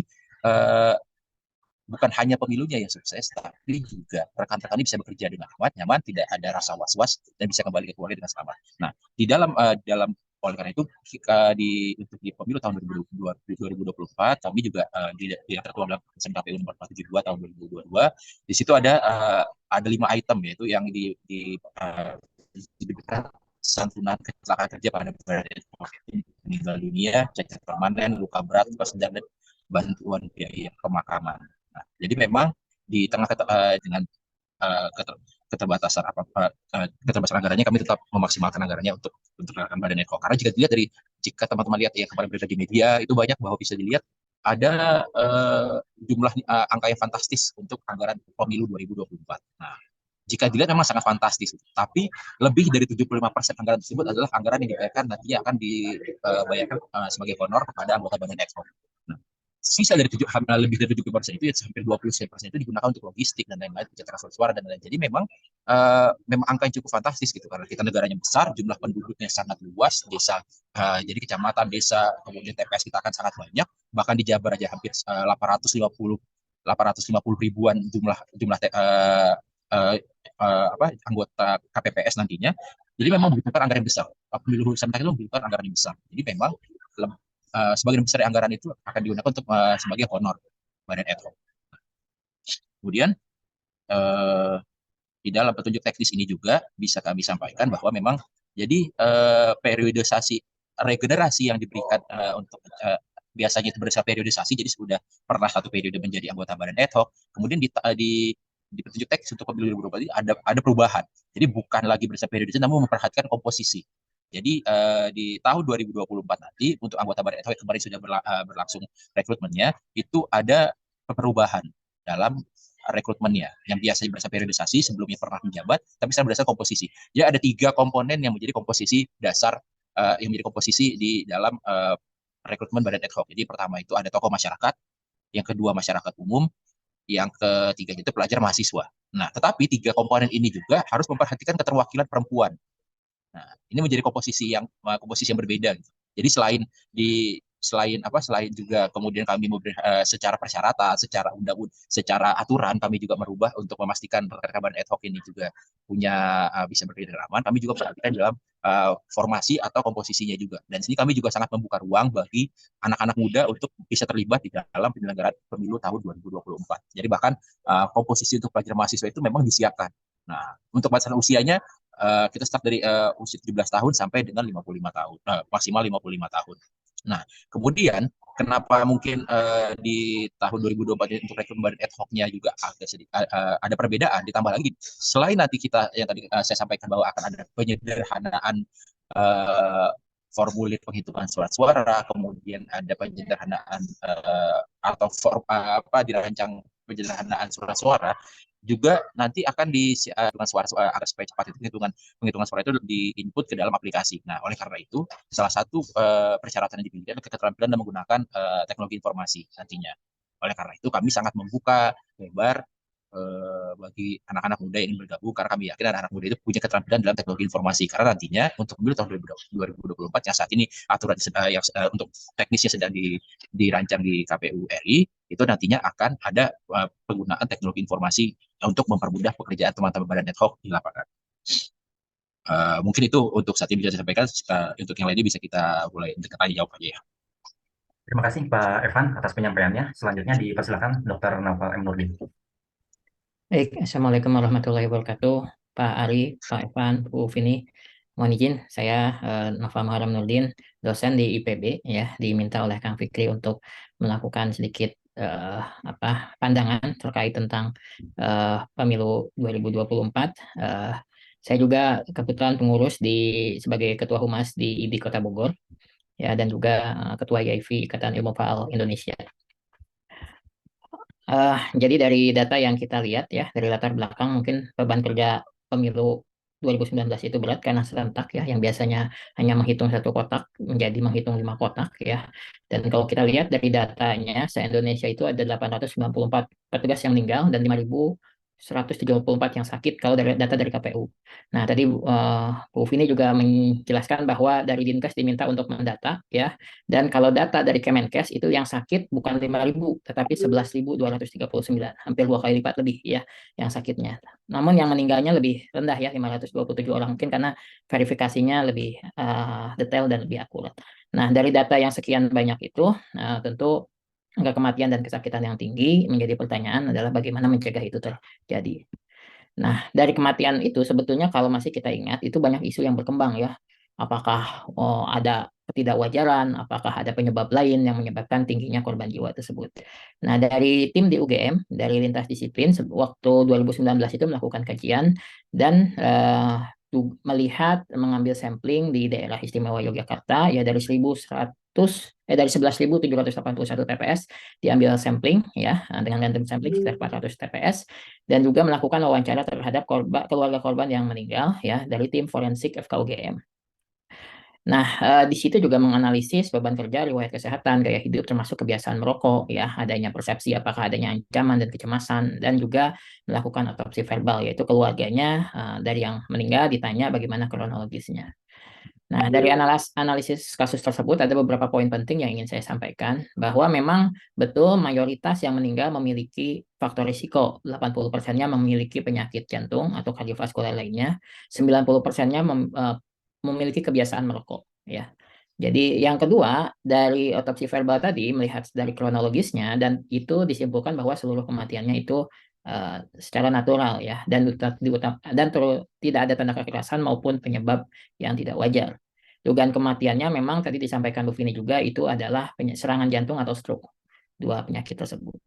bukan hanya pemilunya yang sukses, tapi juga rekan-rekan ini bisa bekerja dengan aman, nyaman, tidak ada rasa was-was, dan bisa kembali ke keluarga dengan selamat. Nah, di dalam oleh karena itu untuk di pemilu tahun 2024 kami juga di tertuang dalam keputusan KPU nomor 472 tahun 2022. Di situ ada 5 item, yaitu yang diberikan santunan kecelakaan kerja pada meninggal dunia, cacat permanen, luka berat, luka sedang, dan bantuan biaya pemakaman. Nah, jadi memang di tengah dengan keterbatasan keterbatasan anggarannya, kami tetap memaksimalkan anggarannya untuk badan ad hoc. Karena jika teman-teman lihat ya kemarin berita di media, itu banyak bahwa bisa dilihat ada jumlah angka yang fantastis untuk anggaran pemilu 2024. Nah, jika dilihat memang sangat fantastis, tapi lebih dari 75% anggaran tersebut adalah anggaran yang dibayarkan nantinya akan dibayarkan sebagai honor kepada anggota badan ad hoc. Nah, sisa dari lebih dari 70% itu ya hampir 20% itu digunakan untuk logistik dan lain-lain, pencetakan surat suara dan lain-lain. Jadi memang angka yang cukup fantastis gitu, karena kita negaranya besar, jumlah penduduknya sangat luas, jadi kecamatan, desa, kemudian TPS kita akan sangat banyak, bahkan di Jabar aja hampir 850 ribuan jumlah anggota KPPS nantinya. Jadi memang membutuhkan anggaran yang besar. Pemilu serentak itu membutuhkan anggaran yang besar. Jadi memang sebagian besar anggaran itu akan digunakan untuk sebagai honor badan ad hoc. Kemudian di dalam petunjuk teknis ini juga bisa kami sampaikan bahwa memang jadi periodisasi regenerasi yang diberikan untuk biasanya itu berdasarkan periodisasi, jadi sudah pernah satu periode menjadi anggota badan ad hoc, kemudian di petunjuk teknis untuk pemilu 2024 ini ada perubahan. Jadi bukan lagi berdasarkan periodisasi, namun memperhatikan komposisi. Jadi di tahun 2024 nanti untuk anggota badan ad hoc kemarin sudah berlangsung rekrutmennya, itu ada perubahan dalam rekrutmennya yang biasanya berdasarkan periodisasi, sebelumnya pernah menjabat, tapi sekarang berdasarkan komposisi. Jadi ada 3 komponen yang menjadi komposisi dasar, yang menjadi komposisi di dalam rekrutmen badan ad hoc. Jadi pertama itu ada tokoh masyarakat, yang kedua masyarakat umum, yang ketiga itu pelajar mahasiswa. Nah, tetapi 3 komponen ini juga harus memperhatikan keterwakilan perempuan. Nah, ini menjadi komposisi yang berbeda. Jadi selain juga kemudian kami secara persyaratan, secara undang-undang, secara aturan kami juga merubah untuk memastikan rekan-rekan badan ad hoc ini juga punya bisa bekerja dengan aman. Kami juga perhatikan dalam formasi atau komposisinya juga. Dan sini kami juga sangat membuka ruang bagi anak-anak muda untuk bisa terlibat di dalam penyelenggaraan pemilu tahun 2024. Jadi bahkan komposisi untuk pelajar mahasiswa itu memang disiapkan. Nah, untuk batasan usianya kita start dari usia 17 tahun sampai dengan 55 tahun, maksimal 55 tahun. Nah, kemudian kenapa mungkin di tahun 2024 ini untuk rekrutmen badan ad hoc-nya juga ada perbedaan, ditambah lagi selain nanti kita yang tadi saya sampaikan bahwa akan ada penyederhanaan formulir penghitungan surat suara, kemudian ada penyederhanaan dirancang penyederhanaan surat suara, juga nanti akan dengan suara agar supaya cepat itu penghitungan suara itu di-input ke dalam aplikasi. Nah, oleh karena itu salah satu persyaratan yang dipilih adalah keterampilan dan menggunakan teknologi informasi nantinya. Oleh karena itu kami sangat membuka lebar bagi anak-anak muda yang ingin bergabung, karena kami yakin anak-anak muda itu punya keterampilan dalam teknologi informasi, karena nantinya untuk pemilu tahun 2024 yang saat ini aturan untuk teknisnya sedang dirancang di KPU RI, itu nantinya akan ada penggunaan teknologi informasi untuk mempermudah pekerjaan teman-teman badan ad hoc di lapangan. Mungkin itu untuk saat ini bisa saya sampaikan. Untuk yang lainnya bisa kita mulai tanya jawab aja ya. Terima kasih Pak Evan atas penyampaiannya. Selanjutnya dipersilakan Dr. Naufal M. Nurdin. Baik, Assalamualaikum warahmatullahi wabarakatuh. Pak Ari, Pak Evan, Bu Vini, mohon izin, saya Naufal Muharram Nurdin, dosen di IPB, ya, diminta oleh Kang Fikri untuk melakukan sedikit pandangan terkait tentang pemilu 2024. Saya juga kebetulan pengurus sebagai Ketua Humas di IDI Kota Bogor, ya, dan juga Ketua YIV Ikatan Ilmu Faal Indonesia. Jadi dari data yang kita lihat, ya, dari latar belakang mungkin beban kerja pemilu 2019 itu berat karena serentak ya, yang biasanya hanya menghitung satu kotak menjadi menghitung 5 kotak ya. Dan kalau kita lihat dari datanya, se-Indonesia itu ada 894 petugas yang meninggal dan 5.134 yang sakit kalau dari data dari KPU. Nah, tadi Bu Vini juga menjelaskan bahwa dari Dinkes diminta untuk mendata ya. Dan kalau data dari Kemenkes itu yang sakit bukan 5.000 tetapi 11.239, hampir 2 kali lipat lebih ya yang sakitnya. Namun yang meninggalnya lebih rendah ya, 527 orang, mungkin karena verifikasinya lebih detail dan lebih akurat. Nah, dari data yang sekian banyak itu tentu angka kematian dan kesakitan yang tinggi menjadi pertanyaan adalah bagaimana mencegah itu terjadi. Nah, dari kematian itu sebetulnya kalau masih kita ingat itu banyak isu yang berkembang ya. Apakah ada ketidakwajaran, apakah ada penyebab lain yang menyebabkan tingginya korban jiwa tersebut. Nah, dari tim di UGM, dari lintas disiplin, waktu 2019 itu melakukan kajian dan melihat mengambil sampling di daerah istimewa Yogyakarta ya dari 11.781 TPS diambil sampling ya dengan random sampling sekitar 400 TPS dan juga melakukan wawancara terhadap keluarga korban yang meninggal ya dari tim forensik FKUGM. Nah, di situ juga menganalisis beban kerja, riwayat kesehatan, gaya hidup, termasuk kebiasaan merokok, ya, adanya persepsi apakah adanya ancaman dan kecemasan, dan juga melakukan otopsi verbal, yaitu keluarganya dari yang meninggal ditanya bagaimana kronologisnya. Nah, dari analisis kasus tersebut ada beberapa poin penting yang ingin saya sampaikan, bahwa memang betul mayoritas yang meninggal memiliki faktor risiko, 80%-nya memiliki penyakit jantung atau kardiovaskular lainnya, 90%-nya memiliki kebiasaan merokok ya. Jadi yang kedua dari otopsi verbal tadi melihat dari kronologisnya dan itu disimpulkan bahwa seluruh kematiannya itu secara natural ya dan tidak ada tanda kekerasan maupun penyebab yang tidak wajar. Dugaan kematiannya memang tadi disampaikan Bu Vini juga itu adalah serangan jantung atau stroke, dua penyakit tersebut.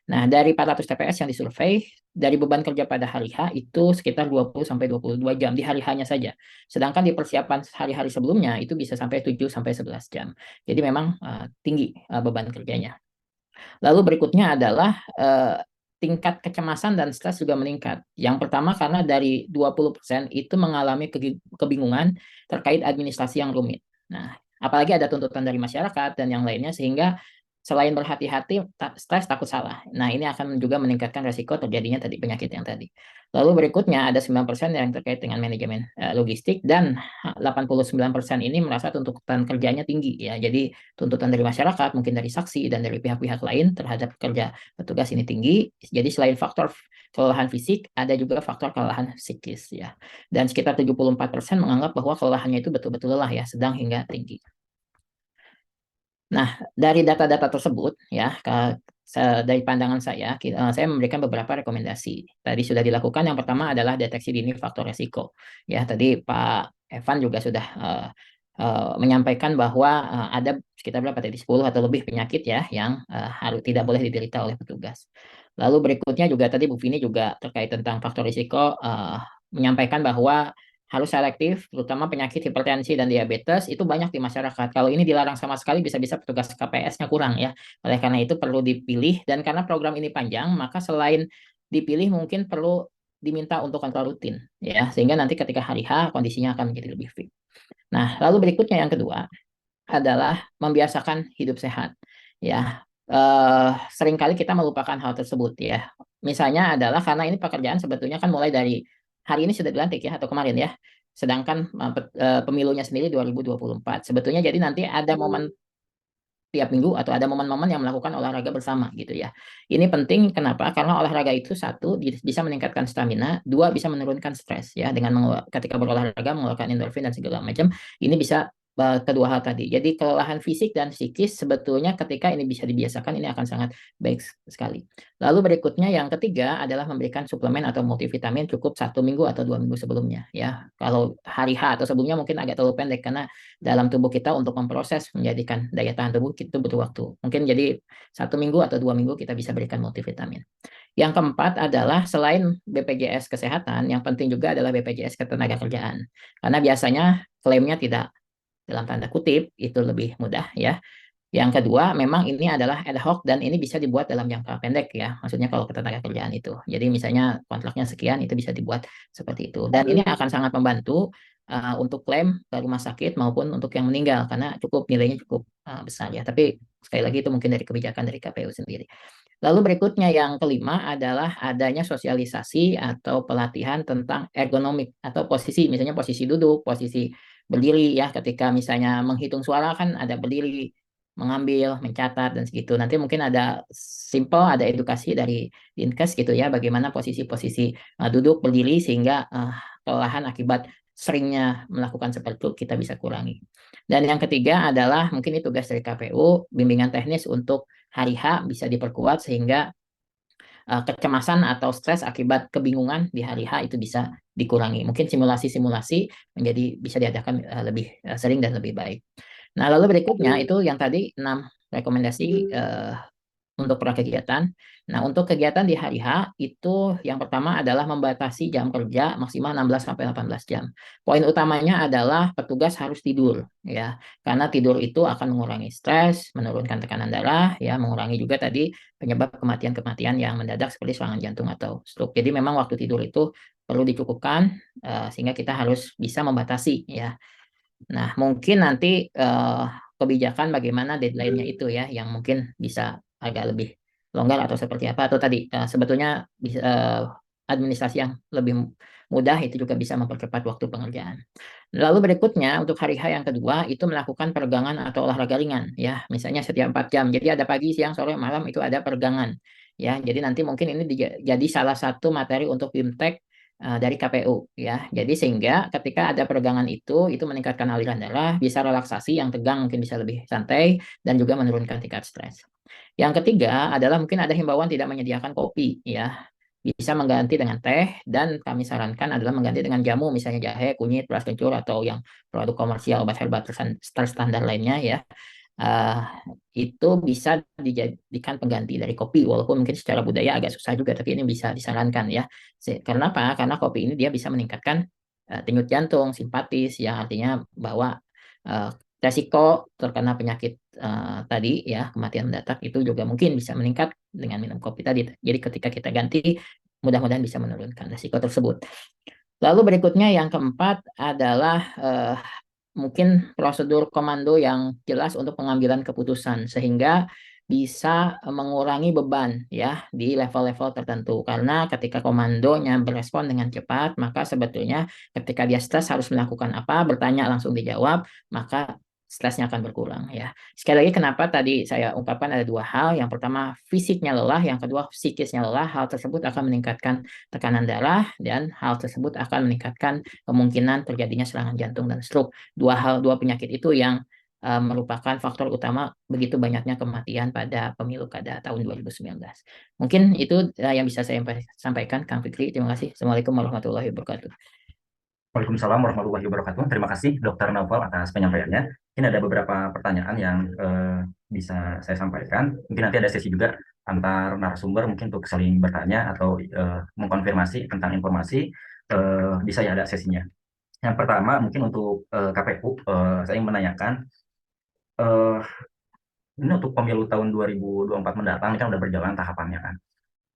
Nah, dari 400 TPS yang disurvei, dari beban kerja pada hari H itu sekitar 20-22 jam di hari H-nya saja. Sedangkan di persiapan hari-hari sebelumnya itu bisa sampai 7-11 jam. Jadi memang tinggi beban kerjanya. Lalu berikutnya adalah tingkat kecemasan dan stres juga meningkat. Yang pertama karena dari 20% itu mengalami kebingungan terkait administrasi yang rumit. Nah, apalagi ada tuntutan dari masyarakat dan yang lainnya sehingga selain berhati-hati, stres takut salah. Nah, ini akan juga meningkatkan resiko terjadinya tadi penyakit yang tadi. Lalu berikutnya ada 9% yang terkait dengan manajemen logistik dan 89% ini merasa tuntutan kerjanya tinggi ya. Jadi tuntutan dari masyarakat, mungkin dari saksi dan dari pihak-pihak lain terhadap kerja petugas ini tinggi. Jadi selain faktor kelelahan fisik, ada juga faktor kelelahan psikis ya. Dan sekitar 74% menganggap bahwa kelelahannya itu betul-betul lelah ya, sedang hingga tinggi. Nah, dari data-data tersebut ya, dari pandangan saya memberikan beberapa rekomendasi. Tadi sudah dilakukan. Yang pertama adalah deteksi dini faktor resiko. Ya, tadi Pak Evan juga sudah menyampaikan bahwa ada sekitar berapa tadi 10 atau lebih penyakit ya yang harus tidak boleh diderita oleh petugas. Lalu berikutnya juga tadi Bu Vini juga terkait tentang faktor risiko menyampaikan bahwa harus selektif, terutama penyakit hipertensi dan diabetes itu banyak di masyarakat. Kalau ini dilarang sama sekali bisa-bisa petugas KPS-nya kurang ya. Oleh karena itu perlu dipilih dan karena program ini panjang, maka selain dipilih mungkin perlu diminta untuk kontrol rutin ya, sehingga nanti ketika hari H kondisinya akan menjadi lebih fit. Nah, lalu berikutnya yang kedua adalah membiasakan hidup sehat. Ya, seringkali kita melupakan hal tersebut ya. Misalnya adalah karena ini pekerjaan sebetulnya kan mulai dari hari ini sudah dilantik ya atau kemarin ya. Sedangkan pemilunya sendiri 2024. Sebetulnya jadi nanti ada momen tiap minggu atau ada momen-momen yang melakukan olahraga bersama gitu ya. Ini penting kenapa? Karena olahraga itu satu bisa meningkatkan stamina, dua bisa menurunkan stres ya dengan ketika berolahraga mengeluarkan endorfin dan segala macam. Ini bisa kedua hal tadi. Jadi kelelahan fisik dan psikis sebetulnya ketika ini bisa dibiasakan ini akan sangat baik sekali. Lalu berikutnya yang ketiga adalah memberikan suplemen atau multivitamin cukup 1 minggu atau 2 minggu sebelumnya ya. Kalau hari H atau sebelumnya mungkin agak terlalu pendek karena dalam tubuh kita untuk memproses menjadikan daya tahan tubuh itu butuh waktu. Mungkin jadi 1 minggu atau 2 minggu kita bisa berikan multivitamin. Yang keempat adalah selain BPJS Kesehatan, yang penting juga adalah BPJS Ketenagakerjaan. Karena biasanya klaimnya tidak dalam tanda kutip itu lebih mudah ya. Yang kedua, memang ini adalah ad hoc dan ini bisa dibuat dalam jangka pendek ya. Maksudnya kalau ketenagakerjaan itu. Jadi misalnya kontraknya sekian itu bisa dibuat seperti itu. Dan ini akan sangat membantu untuk klaim ke rumah sakit maupun untuk yang meninggal karena nilainya cukup besar ya. Tapi sekali lagi itu mungkin dari kebijakan dari KPU sendiri. Lalu berikutnya yang kelima adalah adanya sosialisasi atau pelatihan tentang ergonomik atau posisi, misalnya posisi duduk, posisi berdiri ya. Ketika misalnya menghitung suara kan ada berdiri, mengambil, mencatat dan segitu. Nanti mungkin ada simple, ada edukasi dari Dinkes gitu ya, bagaimana posisi-posisi duduk, berdiri sehingga kelelahan akibat seringnya melakukan seperti itu kita bisa kurangi. Dan yang ketiga adalah mungkin ini tugas dari KPU, bimbingan teknis untuk hari H bisa diperkuat sehingga kecemasan atau stres akibat kebingungan di hari H itu bisa dikurangi. Mungkin simulasi-simulasi menjadi bisa diadakan lebih sering dan lebih baik. Nah, lalu berikutnya itu yang tadi 6 rekomendasi untuk prakegiatan. Nah, untuk kegiatan di hari H itu yang pertama adalah membatasi jam kerja maksimal 16 sampai 18 jam. Poin utamanya adalah petugas harus tidur ya. Karena tidur itu akan mengurangi stres, menurunkan tekanan darah ya, mengurangi juga tadi penyebab kematian-kematian yang mendadak seperti serangan jantung atau stroke. Jadi memang waktu tidur itu perlu dicukupkan sehingga kita harus bisa membatasi ya. Nah, mungkin nanti kebijakan bagaimana deadline-nya itu ya, yang mungkin bisa agak lebih longgar atau seperti apa. Atau tadi sebetulnya bisa, administrasi yang lebih mudah itu juga bisa mempercepat waktu pengerjaan. Lalu berikutnya untuk hari H yang kedua itu melakukan peregangan atau olahraga ringan ya, misalnya setiap 4 jam. Jadi ada pagi, siang, sore, malam itu ada peregangan ya. Jadi nanti mungkin ini jadi salah satu materi untuk BIMTEK dari KPU ya. Jadi sehingga ketika ada peregangan itu meningkatkan aliran darah, bisa relaksasi, yang tegang mungkin bisa lebih santai dan juga menurunkan tingkat stres. Yang ketiga adalah mungkin ada himbauan tidak menyediakan kopi ya. Bisa mengganti dengan teh dan kami sarankan adalah mengganti dengan jamu misalnya jahe, kunyit, beras kencur atau yang produk komersial obat herbal terstandar lainnya ya. Uh, itu bisa dijadikan pengganti dari kopi walaupun mungkin secara budaya agak susah juga tapi ini bisa disarankan ya. Karena apa? Karena kopi ini dia bisa meningkatkan denyut jantung, simpatis ya, artinya bahwa resiko terkena penyakit tadi ya, kematian mendadak itu juga mungkin bisa meningkat dengan minum kopi tadi. Jadi ketika kita ganti mudah-mudahan bisa menurunkan resiko tersebut. Lalu berikutnya yang keempat adalah mungkin prosedur komando yang jelas untuk pengambilan keputusan sehingga bisa mengurangi beban ya di level-level tertentu karena ketika komandonya berespon dengan cepat maka sebetulnya ketika dia stres harus melakukan apa bertanya langsung dijawab maka stresnya akan berkurang ya. Sekali lagi kenapa tadi saya ungkapkan ada 2 hal, yang pertama fisiknya lelah, yang kedua psikisnya lelah. Hal tersebut akan meningkatkan tekanan darah dan hal tersebut akan meningkatkan kemungkinan terjadinya serangan jantung dan stroke. Dua penyakit itu yang merupakan faktor utama begitu banyaknya kematian pada pemilu kada tahun 2019. Mungkin itu yang bisa saya sampaikan, Kang Fikri. Terima kasih. Assalamualaikum warahmatullahi wabarakatuh. Waalaikumsalam warahmatullahi wabarakatuh. Terima kasih Dr. Naufal atas penyampaiannya. Ini ada beberapa pertanyaan yang bisa saya sampaikan. Mungkin nanti ada sesi juga antar narasumber mungkin untuk saling bertanya atau mengkonfirmasi tentang informasi. Bisa ya ada sesinya. Yang pertama mungkin untuk KPU, saya ingin menanyakan ini untuk pemilu tahun 2024 mendatang ini kan udah berjalan tahapannya kan.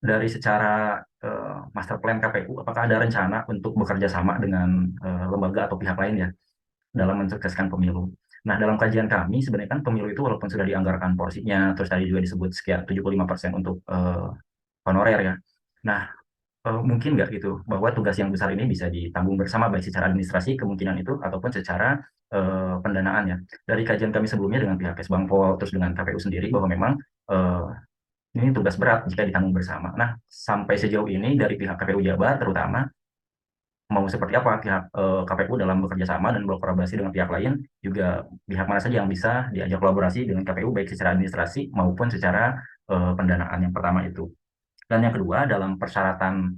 Dari secara master plan KPU, apakah ada rencana untuk bekerja sama dengan lembaga atau pihak lain ya dalam mensukseskan pemilu? Nah, dalam kajian kami sebenarnya kan pemilu itu walaupun sudah dianggarkan porsinya, terus tadi juga disebut sekian 75% untuk honorer ya. Nah, mungkin nggak gitu bahwa tugas yang besar ini bisa ditanggung bersama baik secara administrasi kemungkinan itu ataupun secara pendanaan ya. Dari kajian kami sebelumnya dengan pihak Kesbangpol terus dengan KPU sendiri bahwa memang ini tugas berat jika ditanggung bersama. Nah, sampai sejauh ini dari pihak KPU Jabar terutama mau seperti apa pihak KPU dalam bekerja sama dan berkolaborasi dengan pihak lain, juga pihak mana saja yang bisa diajak kolaborasi dengan KPU baik secara administrasi maupun secara pendanaan, yang pertama itu. Dan yang kedua dalam persyaratan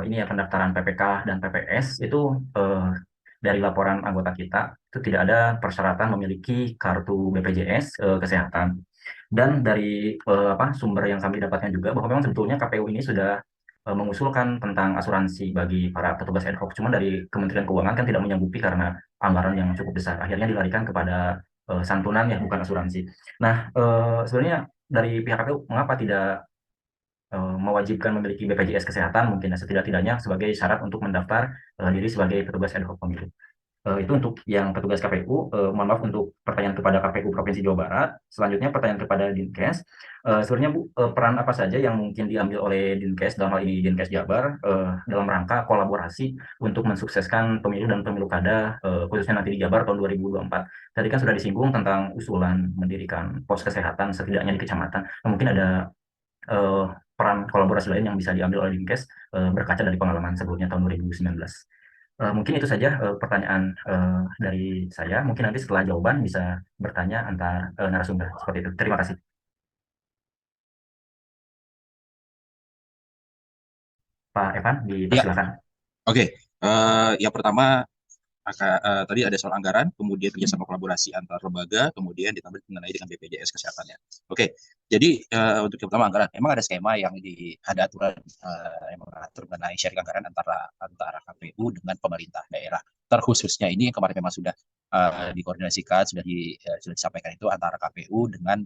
ini ya pendaftaran PPK dan PPS itu dari laporan anggota kita itu tidak ada persyaratan memiliki kartu BPJS kesehatan. Dan dari sumber yang kami dapatkan juga bahwa memang sebetulnya KPU ini sudah mengusulkan tentang asuransi bagi para petugas ad hoc, cuma dari Kementerian Keuangan kan tidak menyanggupi karena anggaran yang cukup besar. Akhirnya dilarikan kepada santunan ya, bukan asuransi. Nah, sebenarnya dari pihak KPU mengapa tidak mewajibkan memiliki BPJS Kesehatan mungkin setidak-tidaknya sebagai syarat untuk mendaftar diri sebagai petugas ad hoc pemilu. Itu untuk yang petugas KPU. Mohon maaf untuk pertanyaan kepada KPU Provinsi Jawa Barat. Selanjutnya pertanyaan kepada Dinkes. Sebenarnya Bu, peran apa saja yang mungkin diambil oleh Dinkes, dalam hal ini Dinkes Jabar, dalam rangka kolaborasi untuk mensukseskan pemilu dan pemilu kada, khususnya nanti di Jabar tahun 2024. Tadi kan sudah disinggung tentang usulan mendirikan pos kesehatan setidaknya di kecamatan. Nah, mungkin ada peran kolaborasi lain yang bisa diambil oleh Dinkes berkaca dari pengalaman sebelumnya tahun 2019. Mungkin itu saja pertanyaan dari saya. Mungkin nanti setelah jawaban bisa bertanya antar narasumber seperti itu. Terima kasih. Pak Evan, Ya, dipersilakan. oke. Yang pertama tadi ada soal anggaran, kemudian kerjasama kolaborasi antar lembaga, kemudian ditambah mengenai dengan BPJS kesehatannya. Oke, jadi untuk yang pertama anggaran, memang ada skema yang ada aturan yang mengatur mengenai sharing anggaran antara KPU dengan pemerintah daerah. Terkhususnya ini yang kemarin memang sudah dikoordinasikan, sudah disampaikan itu antara KPU dengan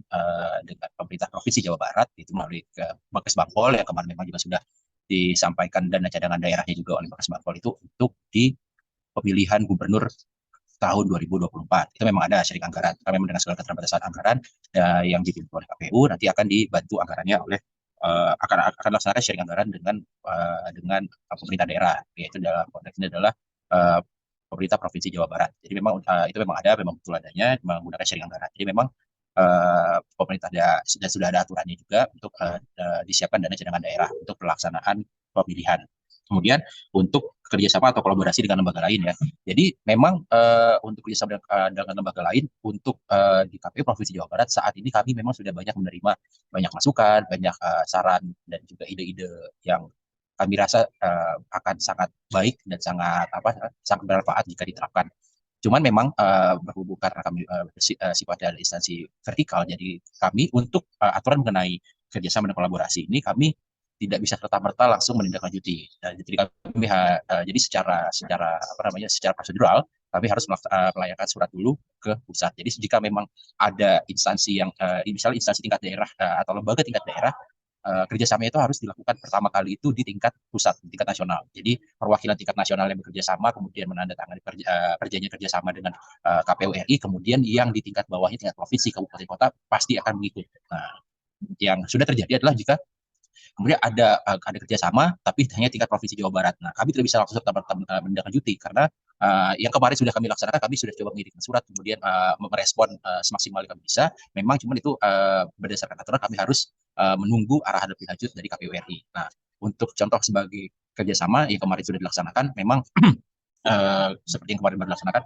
pemerintah Provinsi Jawa Barat, itu melalui Bankes Bangpol yang kemarin memang juga sudah disampaikan dana cadangan daerahnya juga oleh Bankes Bangpol itu untuk di pemilihan gubernur tahun 2024. Itu memang ada sharing anggaran. Karena memang dengan segala keterbatasan anggaran yang dipimpin oleh KPU, nanti akan dibantu anggarannya oleh akan laksanakan sharing anggaran dengan pemerintah daerah, yaitu dalam konteks ini adalah pemerintah Provinsi Jawa Barat. Jadi memang itu memang ada, memang betul adanya menggunakan sharing anggaran. Jadi memang pemerintah sudah ada aturannya juga untuk disiapkan dana cadangan daerah untuk pelaksanaan pemilihan. Kemudian untuk kerjasama atau kolaborasi dengan lembaga lain ya. Jadi memang untuk kerjasama dengan lembaga lain untuk di KPU Provinsi Jawa Barat saat ini kami memang sudah banyak menerima banyak masukan, banyak saran dan juga ide-ide yang kami rasa akan sangat baik dan sangat bermanfaat jika diterapkan. Cuman memang berhubung karena kami sifatnya adalah instansi vertikal, jadi kami untuk aturan mengenai kerjasama dan kolaborasi ini kami tidak bisa serta-merta langsung menindaklanjuti. Jadi secara prosedural kami harus melayangkan surat dulu ke pusat. Jadi jika memang ada instansi yang misalnya instansi tingkat daerah atau lembaga tingkat daerah, kerjasama itu harus dilakukan pertama kali itu di tingkat pusat, di tingkat nasional. Jadi perwakilan tingkat nasional yang bekerja sama kemudian menandatangani perjanjian kerjasama dengan KPU RI, kemudian yang di tingkat bawahnya tingkat provinsi, kabupaten, kota pasti akan mengikuti. Nah, yang sudah terjadi adalah jika kemudian ada kerjasama tapi hanya tingkat provinsi Jawa Barat. Nah, kami tidak bisa langsung menindaklanjuti karena yang kemarin sudah kami laksanakan, kami sudah coba mengirimkan surat, kemudian merespon semaksimal yang kami bisa. Memang cuman itu berdasarkan aturan kami harus menunggu arahan lebih lanjut dari KPU RI. Nah, untuk contoh sebagai kerjasama yang kemarin sudah dilaksanakan, memang seperti yang kemarin dilaksanakan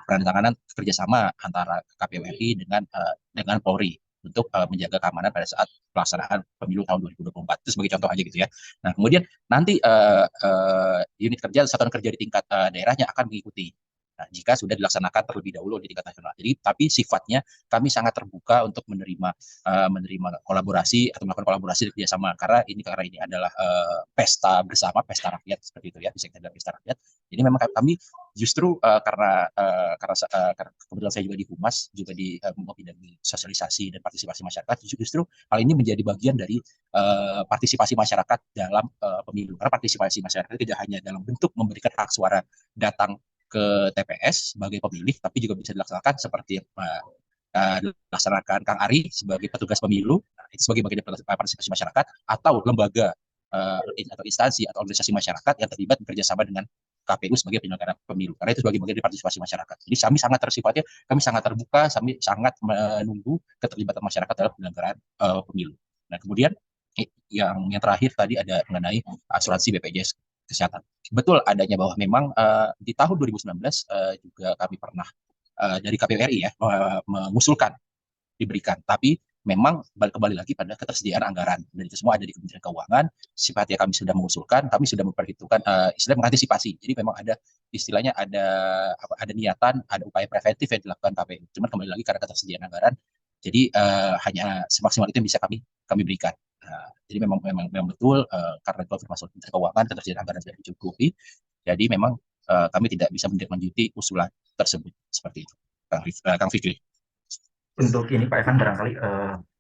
penandatanganan kerjasama antara KPU RI dengan Polri untuk menjaga keamanan pada saat pelaksanaan pemilu tahun 2024. Itu sebagai contoh aja gitu ya. Nah, kemudian nanti unit kerja, satuan kerja di tingkat daerahnya akan mengikuti. Nah, jika sudah dilaksanakan terlebih dahulu di tingkat nasional. Jadi, tapi sifatnya kami sangat terbuka untuk menerima kolaborasi atau melakukan kolaborasi kerjasama karena ini adalah pesta bersama, pesta rakyat seperti itu ya, bisa kita bilang pesta rakyat. Jadi memang kami justru karena kebetulan saya juga di Humas, juga di bidang sosialisasi dan partisipasi masyarakat, justru hal ini menjadi bagian dari partisipasi masyarakat dalam pemilu. Karena partisipasi masyarakat tidak hanya dalam bentuk memberikan hak suara datang ke TPS sebagai pemilih, tapi juga bisa dilaksanakan seperti yang dilaksanakan Kang Ari sebagai petugas pemilu, itu sebagai bagian dari partisipasi masyarakat, atau lembaga atau instansi atau organisasi masyarakat yang terlibat bekerjasama dengan KPU sebagai penyelenggara pemilu. Karena itu sebagai bagian dari partisipasi masyarakat. Jadi kami sangat terbuka, kami sangat menunggu keterlibatan masyarakat dalam penyelenggaraan pemilu. Nah, kemudian yang terakhir tadi ada mengenai asuransi BPJS Kesehatan. Betul adanya bahwa memang di tahun 2019 juga kami pernah dari KPU RI ya mengusulkan diberikan, tapi memang kembali lagi pada ketersediaan anggaran dan itu semua ada di Kementerian Keuangan. Sifatnya kami sudah mengusulkan, kami sudah memperhitungkan istilah mengantisipasi. Jadi memang ada istilahnya ada niatan, ada upaya preventif yang dilakukan KPU. Cuman kembali lagi karena ketersediaan anggaran, jadi hanya semaksimal itu yang bisa kami berikan. Jadi memang betul karena konfirmasi Kementerian Keuangan ketersediaan anggaran sudah dicukupi. Jadi memang kami tidak bisa menindaklanjuti usulan tersebut seperti itu, Kang Fikri. Untuk ini Pak Evan barangkali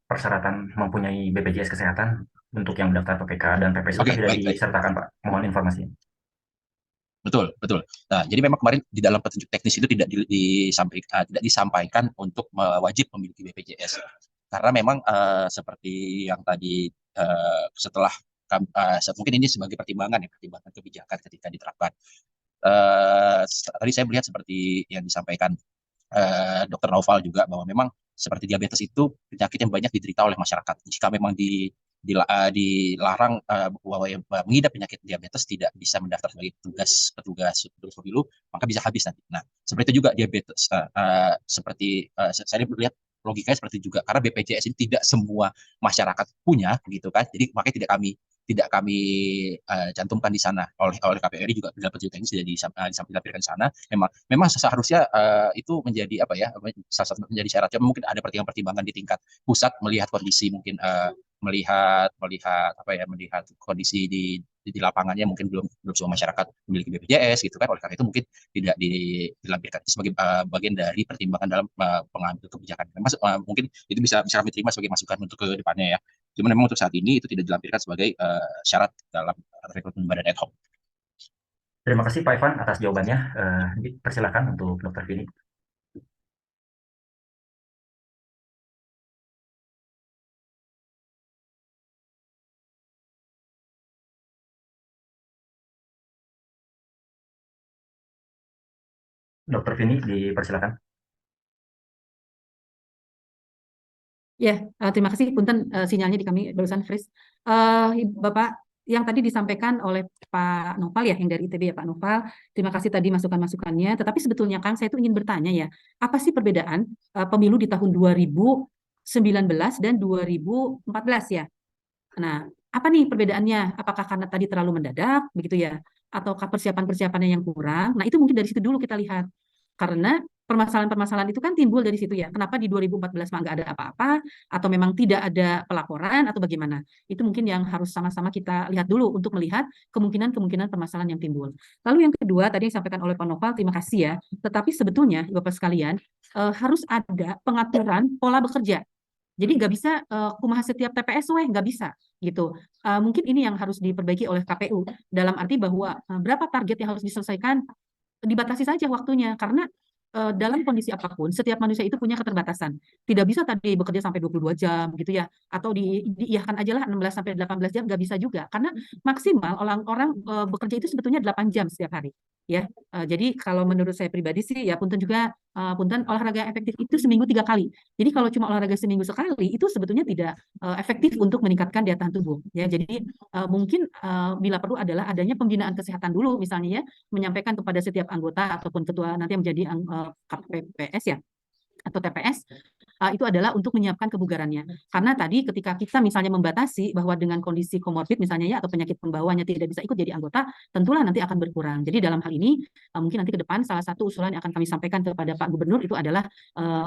persyaratan mempunyai BPJS Kesehatan untuk yang mendaftar PPK dan PPSU Oke, tidak baik, baik. disertakan Pak. Mohon informasi. Betul, betul. Nah, jadi memang kemarin di dalam petunjuk teknis itu tidak disampaikan untuk wajib memiliki BPJS. Karena memang seperti yang tadi setelah mungkin ini sebagai pertimbangan kebijakan ketika diterapkan. Tadi saya melihat seperti yang disampaikan Dr. Naufal juga bahwa memang seperti diabetes itu penyakit yang banyak diderita oleh masyarakat. Jika memang dilarang bahwa yang mengidap penyakit diabetes tidak bisa mendaftar sebagai petugas pemilu, maka bisa habis nanti. Nah, seperti itu juga diabetes. Saya lihat logikanya seperti juga karena BPJS ini tidak semua masyarakat punya, gitu kan. Jadi makanya tidak kami cantumkan di sana oleh KPRI juga dalam petunjuk teknis tidak disampaikan di sana. Memang seharusnya itu menjadi apa ya, salah satu menjadi syaratnya mungkin ada pertimbangan di tingkat pusat melihat kondisi mungkin melihat kondisi di lapangannya mungkin belum semua masyarakat memiliki BPJS gitu kan, oleh karena itu mungkin tidak dilampirkan itu sebagai bagian dari pertimbangan dalam pengambil kebijakan. Memang mungkin itu bisa kami terima sebagai masukan untuk ke depannya ya. Cuma memang untuk saat ini itu tidak dilampirkan sebagai syarat dalam rekrutmen badan ad hoc. Terima kasih Pak Evan atas jawabannya. Persilakan untuk Dr. Vini. Dr. Vini, dipersilakan. Ya, terima kasih. Punten sinyalnya di kami barusan freeze. Bapak, yang tadi disampaikan oleh Pak Noval ya, yang dari ITB ya Pak Noval. Terima kasih tadi masukan-masukannya. Tetapi sebetulnya kan saya tuh ingin bertanya ya, apa sih perbedaan pemilu di tahun 2019 dan 2014 ya? Nah, apa nih perbedaannya? Apakah karena tadi terlalu mendadak, begitu ya? Ataukah persiapan-persiapannya yang kurang? Nah, itu mungkin dari situ dulu kita lihat. Karena permasalahan-permasalahan itu kan timbul dari situ ya. Kenapa di 2014 mah nggak ada apa-apa? Atau memang tidak ada pelaporan atau bagaimana? Itu mungkin yang harus sama-sama kita lihat dulu untuk melihat kemungkinan-kemungkinan permasalahan yang timbul. Lalu yang kedua, tadi yang disampaikan oleh Pak Noval, terima kasih ya. Tetapi sebetulnya, Bapak sekalian, harus ada pengaturan pola bekerja. Jadi nggak bisa kumaha setiap TPS nggak bisa gitu. Mungkin ini yang harus diperbaiki oleh KPU dalam arti bahwa berapa target yang harus diselesaikan dibatasi saja waktunya karena dalam kondisi apapun setiap manusia itu punya keterbatasan. Tidak bisa tadi bekerja sampai 22 jam gitu ya atau diiyahkan aja lah 16 sampai 18 jam nggak bisa juga karena maksimal orang-orang bekerja itu sebetulnya 8 jam setiap hari ya. Jadi kalau menurut saya pribadi sih ya punten juga punten olahraga efektif itu seminggu 3 kali. Jadi kalau cuma olahraga seminggu sekali itu sebetulnya tidak efektif untuk meningkatkan daya tahan tubuh ya. Jadi mungkin bila perlu adalah adanya pembinaan kesehatan dulu misalnya ya menyampaikan kepada setiap anggota ataupun ketua nanti yang menjadi KPPS ya atau TPS itu adalah untuk menyiapkan kebugarannya. Karena tadi ketika kita misalnya membatasi bahwa dengan kondisi komorbid misalnya ya atau penyakit pembawanya tidak bisa ikut jadi anggota, tentulah nanti akan berkurang. Jadi dalam hal ini mungkin nanti ke depan salah satu usulan yang akan kami sampaikan kepada Pak Gubernur itu adalah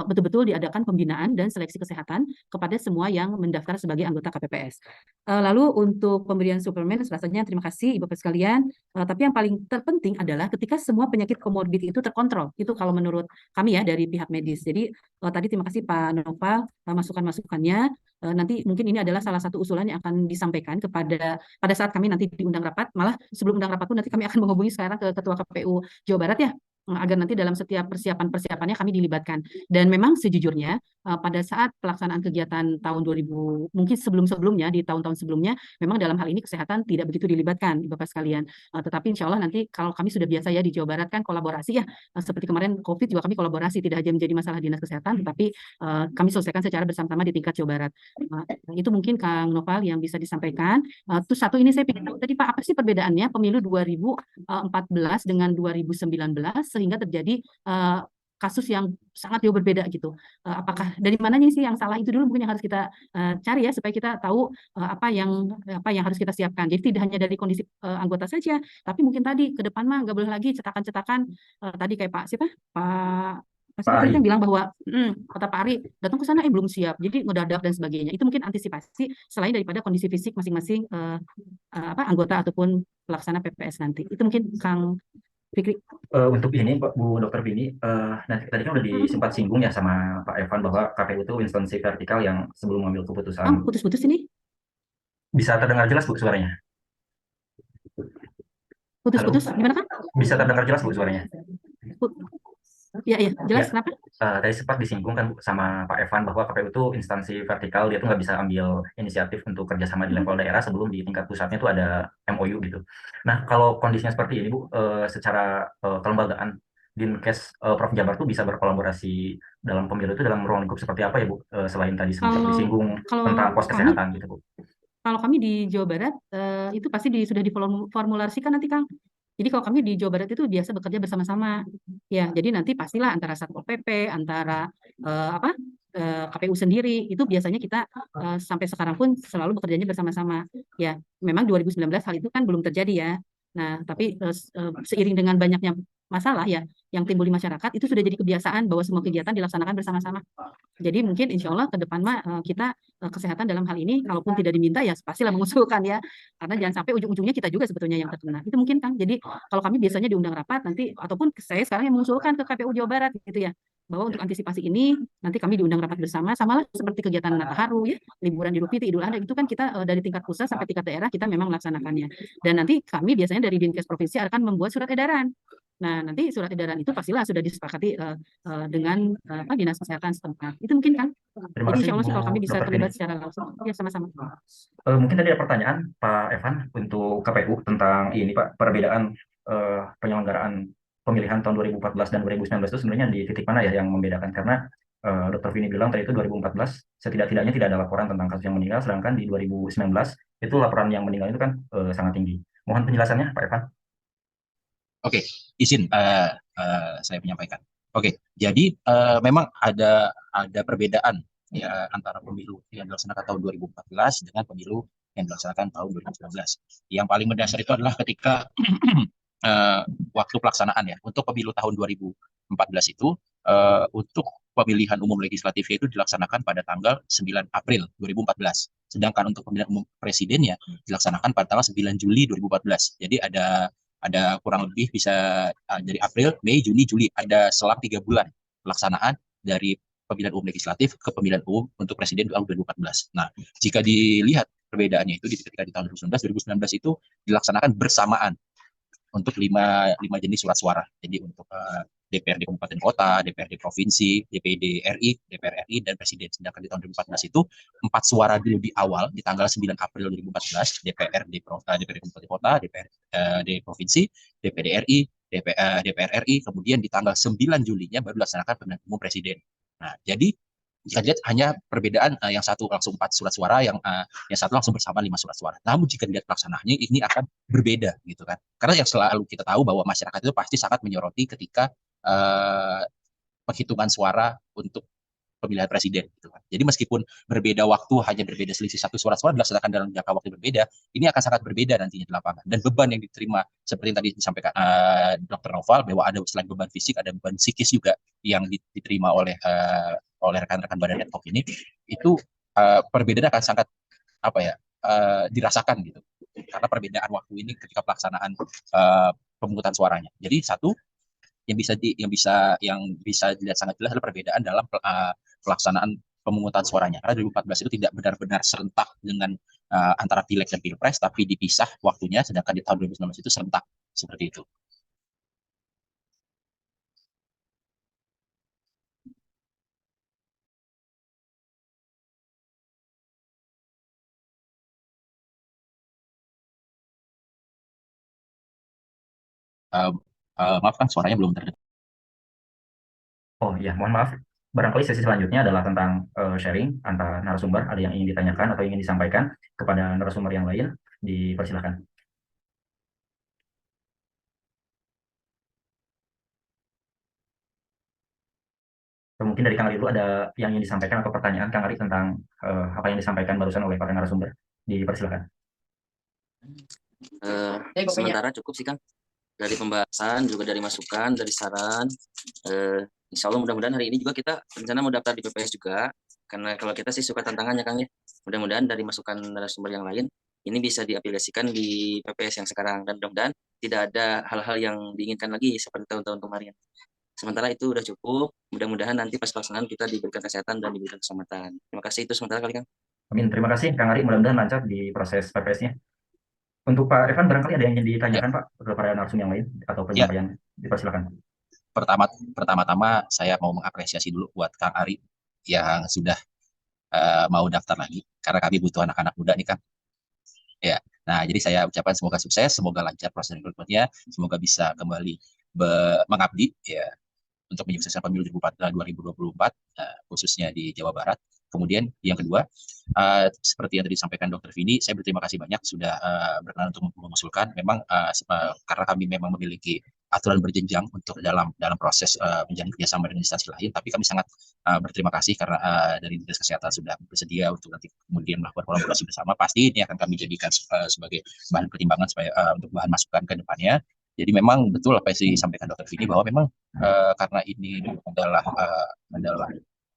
betul-betul diadakan pembinaan dan seleksi kesehatan kepada semua yang mendaftar sebagai anggota KPPS. Lalu untuk pemberian suplemen, rasanya terima kasih Ibu-Bapak sekalian. Tapi yang paling terpenting adalah ketika semua penyakit komorbid itu terkontrol. Itu kalau menurut kami ya dari pihak medis. Jadi tadi terima kasih Pak Noval masukan-masukannya. Nanti mungkin ini adalah salah satu usulan yang akan disampaikan pada saat kami nanti diundang rapat. Malah sebelum undang rapat pun nanti kami akan menghubungi sekarang ke Ketua KPU Jawa Barat ya agar nanti dalam setiap persiapan-persiapannya kami dilibatkan. Dan memang sejujurnya pada saat pelaksanaan kegiatan tahun 2000 mungkin sebelum-sebelumnya di tahun-tahun sebelumnya memang dalam hal ini kesehatan tidak begitu dilibatkan Bapak sekalian. Tetapi insya Allah nanti kalau kami sudah biasa ya di Jawa Barat kan kolaborasi ya seperti kemarin COVID juga kami kolaborasi tidak hanya menjadi masalah dinas kesehatan tetapi kami selesaikan secara bersama-sama di tingkat Jawa Barat. Itu mungkin Kang Noval yang bisa disampaikan. Terus satu ini saya pikir tadi Pak apa sih perbedaannya pemilu 2014 dengan 2019 sehingga terjadi kasus yang sangat jauh berbeda gitu. Apakah dari mananya sih yang salah itu dulu mungkin yang harus kita cari ya supaya kita tahu apa yang harus kita siapkan. Jadi tidak hanya dari kondisi anggota saja, tapi mungkin tadi ke depan mah nggak boleh lagi cetakan-cetakan tadi kayak Pak siapa Pak Ari. yang bilang bahwa kata Pak Ari datang ke sana belum siap, jadi ngedadak dan sebagainya. Itu mungkin antisipasi selain daripada kondisi fisik masing-masing anggota ataupun pelaksana PPS nanti. Itu mungkin Kang Fikri. Untuk ini Pak Bu Dokter Vini, nanti tadi kan udah sempat singgung ya sama Pak Evan bahwa KPU itu instansi vertikal yang sebelum mengambil Oh, keputusan. putus-putus ini. Bisa terdengar jelas Bu suaranya? Halo, Putus-putus. Gimana kan? bisa terdengar jelas Bu suaranya? Iya, iya, jelas. Ya. Kenapa? Tadi sempat disinggung kan Bu, sama Pak Evan bahwa KPU itu instansi vertikal, dia tuh nggak bisa ambil inisiatif untuk kerjasama di level daerah sebelum di tingkat pusatnya itu ada MOU gitu. Nah, kalau kondisinya seperti ini Bu, secara kelembagaan Dinkes Prof Jabar tuh bisa berkolaborasi dalam pemilu itu dalam ruang lingkup seperti apa ya Bu? Selain tadi sempat Kalau disinggung kalau tentang pos kami kesehatan gitu Bu. kalau kami di Jawa Barat itu pasti sudah diformulasikan nanti Kang. Jadi kalau kami di Jawa Barat itu biasa bekerja bersama-sama. Ya, jadi nanti pastilah antara Satpol PP, antara KPU sendiri itu biasanya kita sampai sekarang pun selalu bekerjanya bersama-sama. Ya, memang 2019 hal itu kan belum terjadi ya. Nah, tapi seiring dengan banyaknya masalah ya yang timbul di masyarakat itu sudah jadi kebiasaan bahwa semua kegiatan dilaksanakan bersama-sama. Jadi mungkin insya Allah ke depan kita kesehatan dalam hal ini kalaupun tidak diminta ya pastilah mengusulkan ya, karena jangan sampai ujung-ujungnya kita juga sebetulnya yang terkena. Itu mungkin Kang. Jadi kalau kami biasanya diundang rapat nanti ataupun saya sekarang yang mengusulkan ke KPU Jawa Barat gitu ya, bahwa untuk antisipasi ini nanti kami diundang rapat bersama, sama lah seperti kegiatan Nataharu ya, liburan Idul Fitri, Idul Adha itu kan kita dari tingkat pusat sampai tingkat daerah kita memang melaksanakannya. Dan nanti kami biasanya dari Dinkes Provinsi akan membuat surat edaran. Nah, nanti surat edaran itu pastilah sudah disepakati dengan Dinas Kesehatan setempat. Itu mungkin kan. Terima Jadi kasih insya Allah sih Bu kalau kami bisa Dokter Vini. terlibat secara langsung. Ya, sama-sama. Mungkin tadi ada pertanyaan Pak Evan untuk KPU tentang ini Pak, perbedaan penyelenggaraan pemilihan tahun 2014 dan 2019 itu sebenarnya di titik mana ya yang membedakan? Karena Dr. Vini bilang tadi itu 2014 setidak-tidaknya tidak ada laporan tentang kasus yang meninggal, sedangkan di 2019 itu laporan yang meninggal itu kan sangat tinggi. Mohon penjelasannya Pak Evan. Oke, izin saya menyampaikan. Oke, jadi memang ada perbedaan ya antara pemilu yang dilaksanakan tahun 2014 dengan pemilu yang dilaksanakan tahun 2019. Yang paling mendasar itu adalah ketika waktu pelaksanaan ya. Untuk pemilu tahun 2014 itu untuk pemilihan umum legislatifnya itu dilaksanakan pada tanggal 9 April 2014. Sedangkan untuk pemilihan umum presidennya dilaksanakan pada tanggal 9 Juli 2014. Jadi ada kurang lebih bisa dari April, Mei, Juni, Juli, ada selang 3 bulan pelaksanaan dari pemilihan umum legislatif ke pemilihan umum untuk presiden tahun 2014. Nah, jika dilihat perbedaannya itu ketika di tahun 2019 itu dilaksanakan bersamaan untuk lima jenis surat suara. Jadi untuk DPRD Kabupaten Kota, DPRD Provinsi, DPD RI, DPR RI, dan Presiden. Sedangkan di tahun 2014 itu 4 suara dulu di awal, di tanggal 9 April 2014, DPRD Kabupaten Kota, DPRD Provinsi, DPD RI, DPR RI, kemudian di tanggal 9 Julinya baru dilaksanakan pemilihan umum Presiden. Nah, jadi jika dilihat hanya perbedaan yang satu langsung 4 surat suara, yang satu langsung bersama 5 surat suara. Namun jika dilihat pelaksanaannya ini akan berbeda gitu kan. Karena yang selalu kita tahu bahwa masyarakat itu pasti sangat menyoroti ketika penghitungan suara untuk pemilihan presiden gitu kan. Jadi meskipun berbeda waktu, hanya berbeda selisih 1 surat suara dilaksanakan dalam jangka waktu berbeda, ini akan sangat berbeda nantinya di lapangan. Dan beban yang diterima seperti yang tadi disampaikan Dr. Noval, bahwa ada selain beban fisik, ada beban psikis juga yang diterima oleh rekan-rekan badan ad hoc ini, itu perbedaan akan sangat dirasakan gitu. Karena perbedaan waktu ini ketika pelaksanaan pemungutan suaranya. Jadi satu yang bisa dilihat sangat jelas adalah perbedaan dalam pelaksanaan pemungutan suaranya. Karena 2014 itu tidak benar-benar serentak dengan antara pileg dan pilpres, tapi dipisah waktunya, sedangkan di tahun 2019 itu serentak seperti itu. Maaf kan suaranya belum terdengar. Oh iya, mohon maaf. Barangkali sesi selanjutnya adalah tentang sharing antara narasumber. Ada yang ingin ditanyakan atau ingin disampaikan kepada narasumber yang lain, dipersilakan. Mungkin dari Kang Ari dulu ada yang ingin disampaikan atau pertanyaan Kang Ari tentang apa yang disampaikan barusan oleh para narasumber. Dipersilakan. Sementara cukup sih Kang. Dari pembahasan, juga dari masukan, dari saran. Insya Allah mudah-mudahan hari ini juga kita rencana mau daftar di PPS juga. Karena kalau kita sih suka tantangannya Kang ya. Mudah-mudahan dari masukan narasumber yang lain, ini bisa diaplikasikan di PPS yang sekarang. Dan mudah-mudahan tidak ada hal-hal yang diinginkan lagi seperti tahun-tahun kemarin. Sementara itu udah cukup. Mudah-mudahan nanti pas pelaksanaan kita diberikan kesehatan dan diberikan keselamatan. Terima kasih, itu sementara kali Kang. Amin. Terima kasih Kang Ari. Mudah-mudahan lancar di proses PPS-nya. Untuk Pak Evan, barangkali ada yang ingin Ya, ditanyakan Pak ke para narasum yang lain atau ya. penyampaian. Dipersilakan. Pertama-tama saya mau mengapresiasi dulu buat Kang Ari yang sudah mau daftar lagi, karena kami butuh anak-anak muda nih Kang. Ya, nah jadi saya ucapkan semoga sukses, semoga lancar proses rekrutmennya, semoga bisa kembali mengabdi ya untuk menyukseskan pemilu 2024 khususnya di Jawa Barat. Kemudian yang kedua, seperti yang tadi disampaikan Dr. Vini, saya berterima kasih banyak sudah berkenan untuk mengusulkan. Memang karena kami memang memiliki aturan berjenjang untuk dalam proses menjalin kerjasama dengan instansi lain, tapi kami sangat berterima kasih karena dari Dinas Kesehatan sudah bersedia untuk nanti kemudian melakukan kolaborasi bersama. Pasti ini akan kami jadikan sebagai bahan pertimbangan supaya untuk bahan masukan ke depannya. Jadi memang betul apa yang disampaikan Dr. Vini bahwa memang karena ini adalah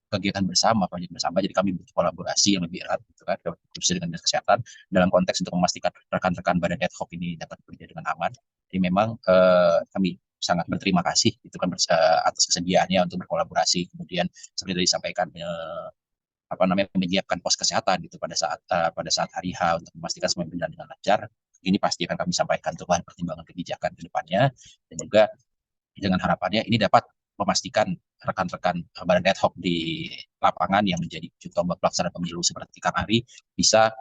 kegiatan bersama, proyek bersama, jadi kami butuh kolaborasi yang lebih erat, gitu kan, khususnya dengan Dinas Kesehatan dalam konteks untuk memastikan rekan-rekan badan ad hoc ini dapat bekerja dengan aman. Jadi memang kami sangat berterima kasih, itu kan atas kesediaannya untuk berkolaborasi. Kemudian seperti tadi disampaikan menyiapkan pos kesehatan gitu pada saat hari H untuk memastikan semua berjalan dengan lancar. Ini pasti akan kami sampaikan untuk bahan pertimbangan kebijakan ke depannya, dan juga dengan harapannya ini dapat memastikan rekan-rekan badan ad hoc di lapangan yang menjadi ujung tombak pelaksanaan pemilu seperti Kang Ari bisa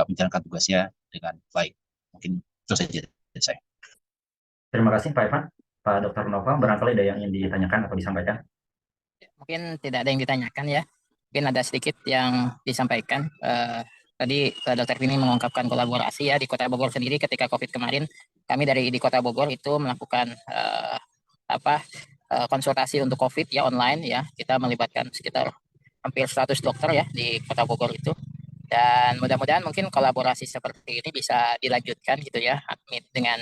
menjalankan tugasnya dengan baik. Mungkin itu saja dari saya. Terima kasih Pak Evan. Pak Dr. Nova, barangkali ada yang ingin ditanyakan atau disampaikan. Mungkin tidak ada yang ditanyakan ya. Mungkin ada sedikit yang disampaikan. Tadi Dr. Vini mengungkapkan kolaborasi ya di Kota Bogor sendiri ketika COVID kemarin. Kami di Kota Bogor itu melakukan konsultasi untuk COVID ya online ya. Kita melibatkan sekitar hampir 100 dokter ya di Kota Bogor itu. Dan mudah-mudahan mungkin kolaborasi seperti ini bisa dilanjutkan gitu ya, dengan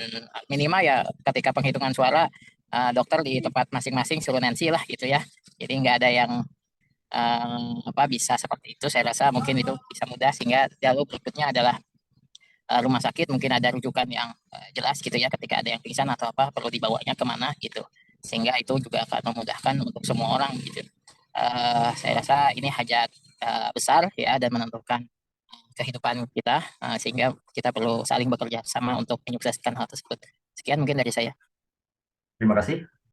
minimal ya ketika penghitungan suara dokter di tempat masing-masing suruh Nancy lah gitu ya. Jadi nggak ada yang bisa seperti itu. Saya rasa mungkin itu bisa mudah, sehingga jalur berikutnya adalah rumah sakit mungkin ada rujukan yang jelas gitu ya ketika ada yang pingsan atau apa perlu dibawanya kemana gitu, sehingga itu juga akan memudahkan untuk semua orang gitu. Saya rasa ini hajat besar ya dan menentukan kehidupan kita, sehingga kita perlu saling bekerja sama untuk menyukseskan hal tersebut. Sekian mungkin dari saya. Terima kasih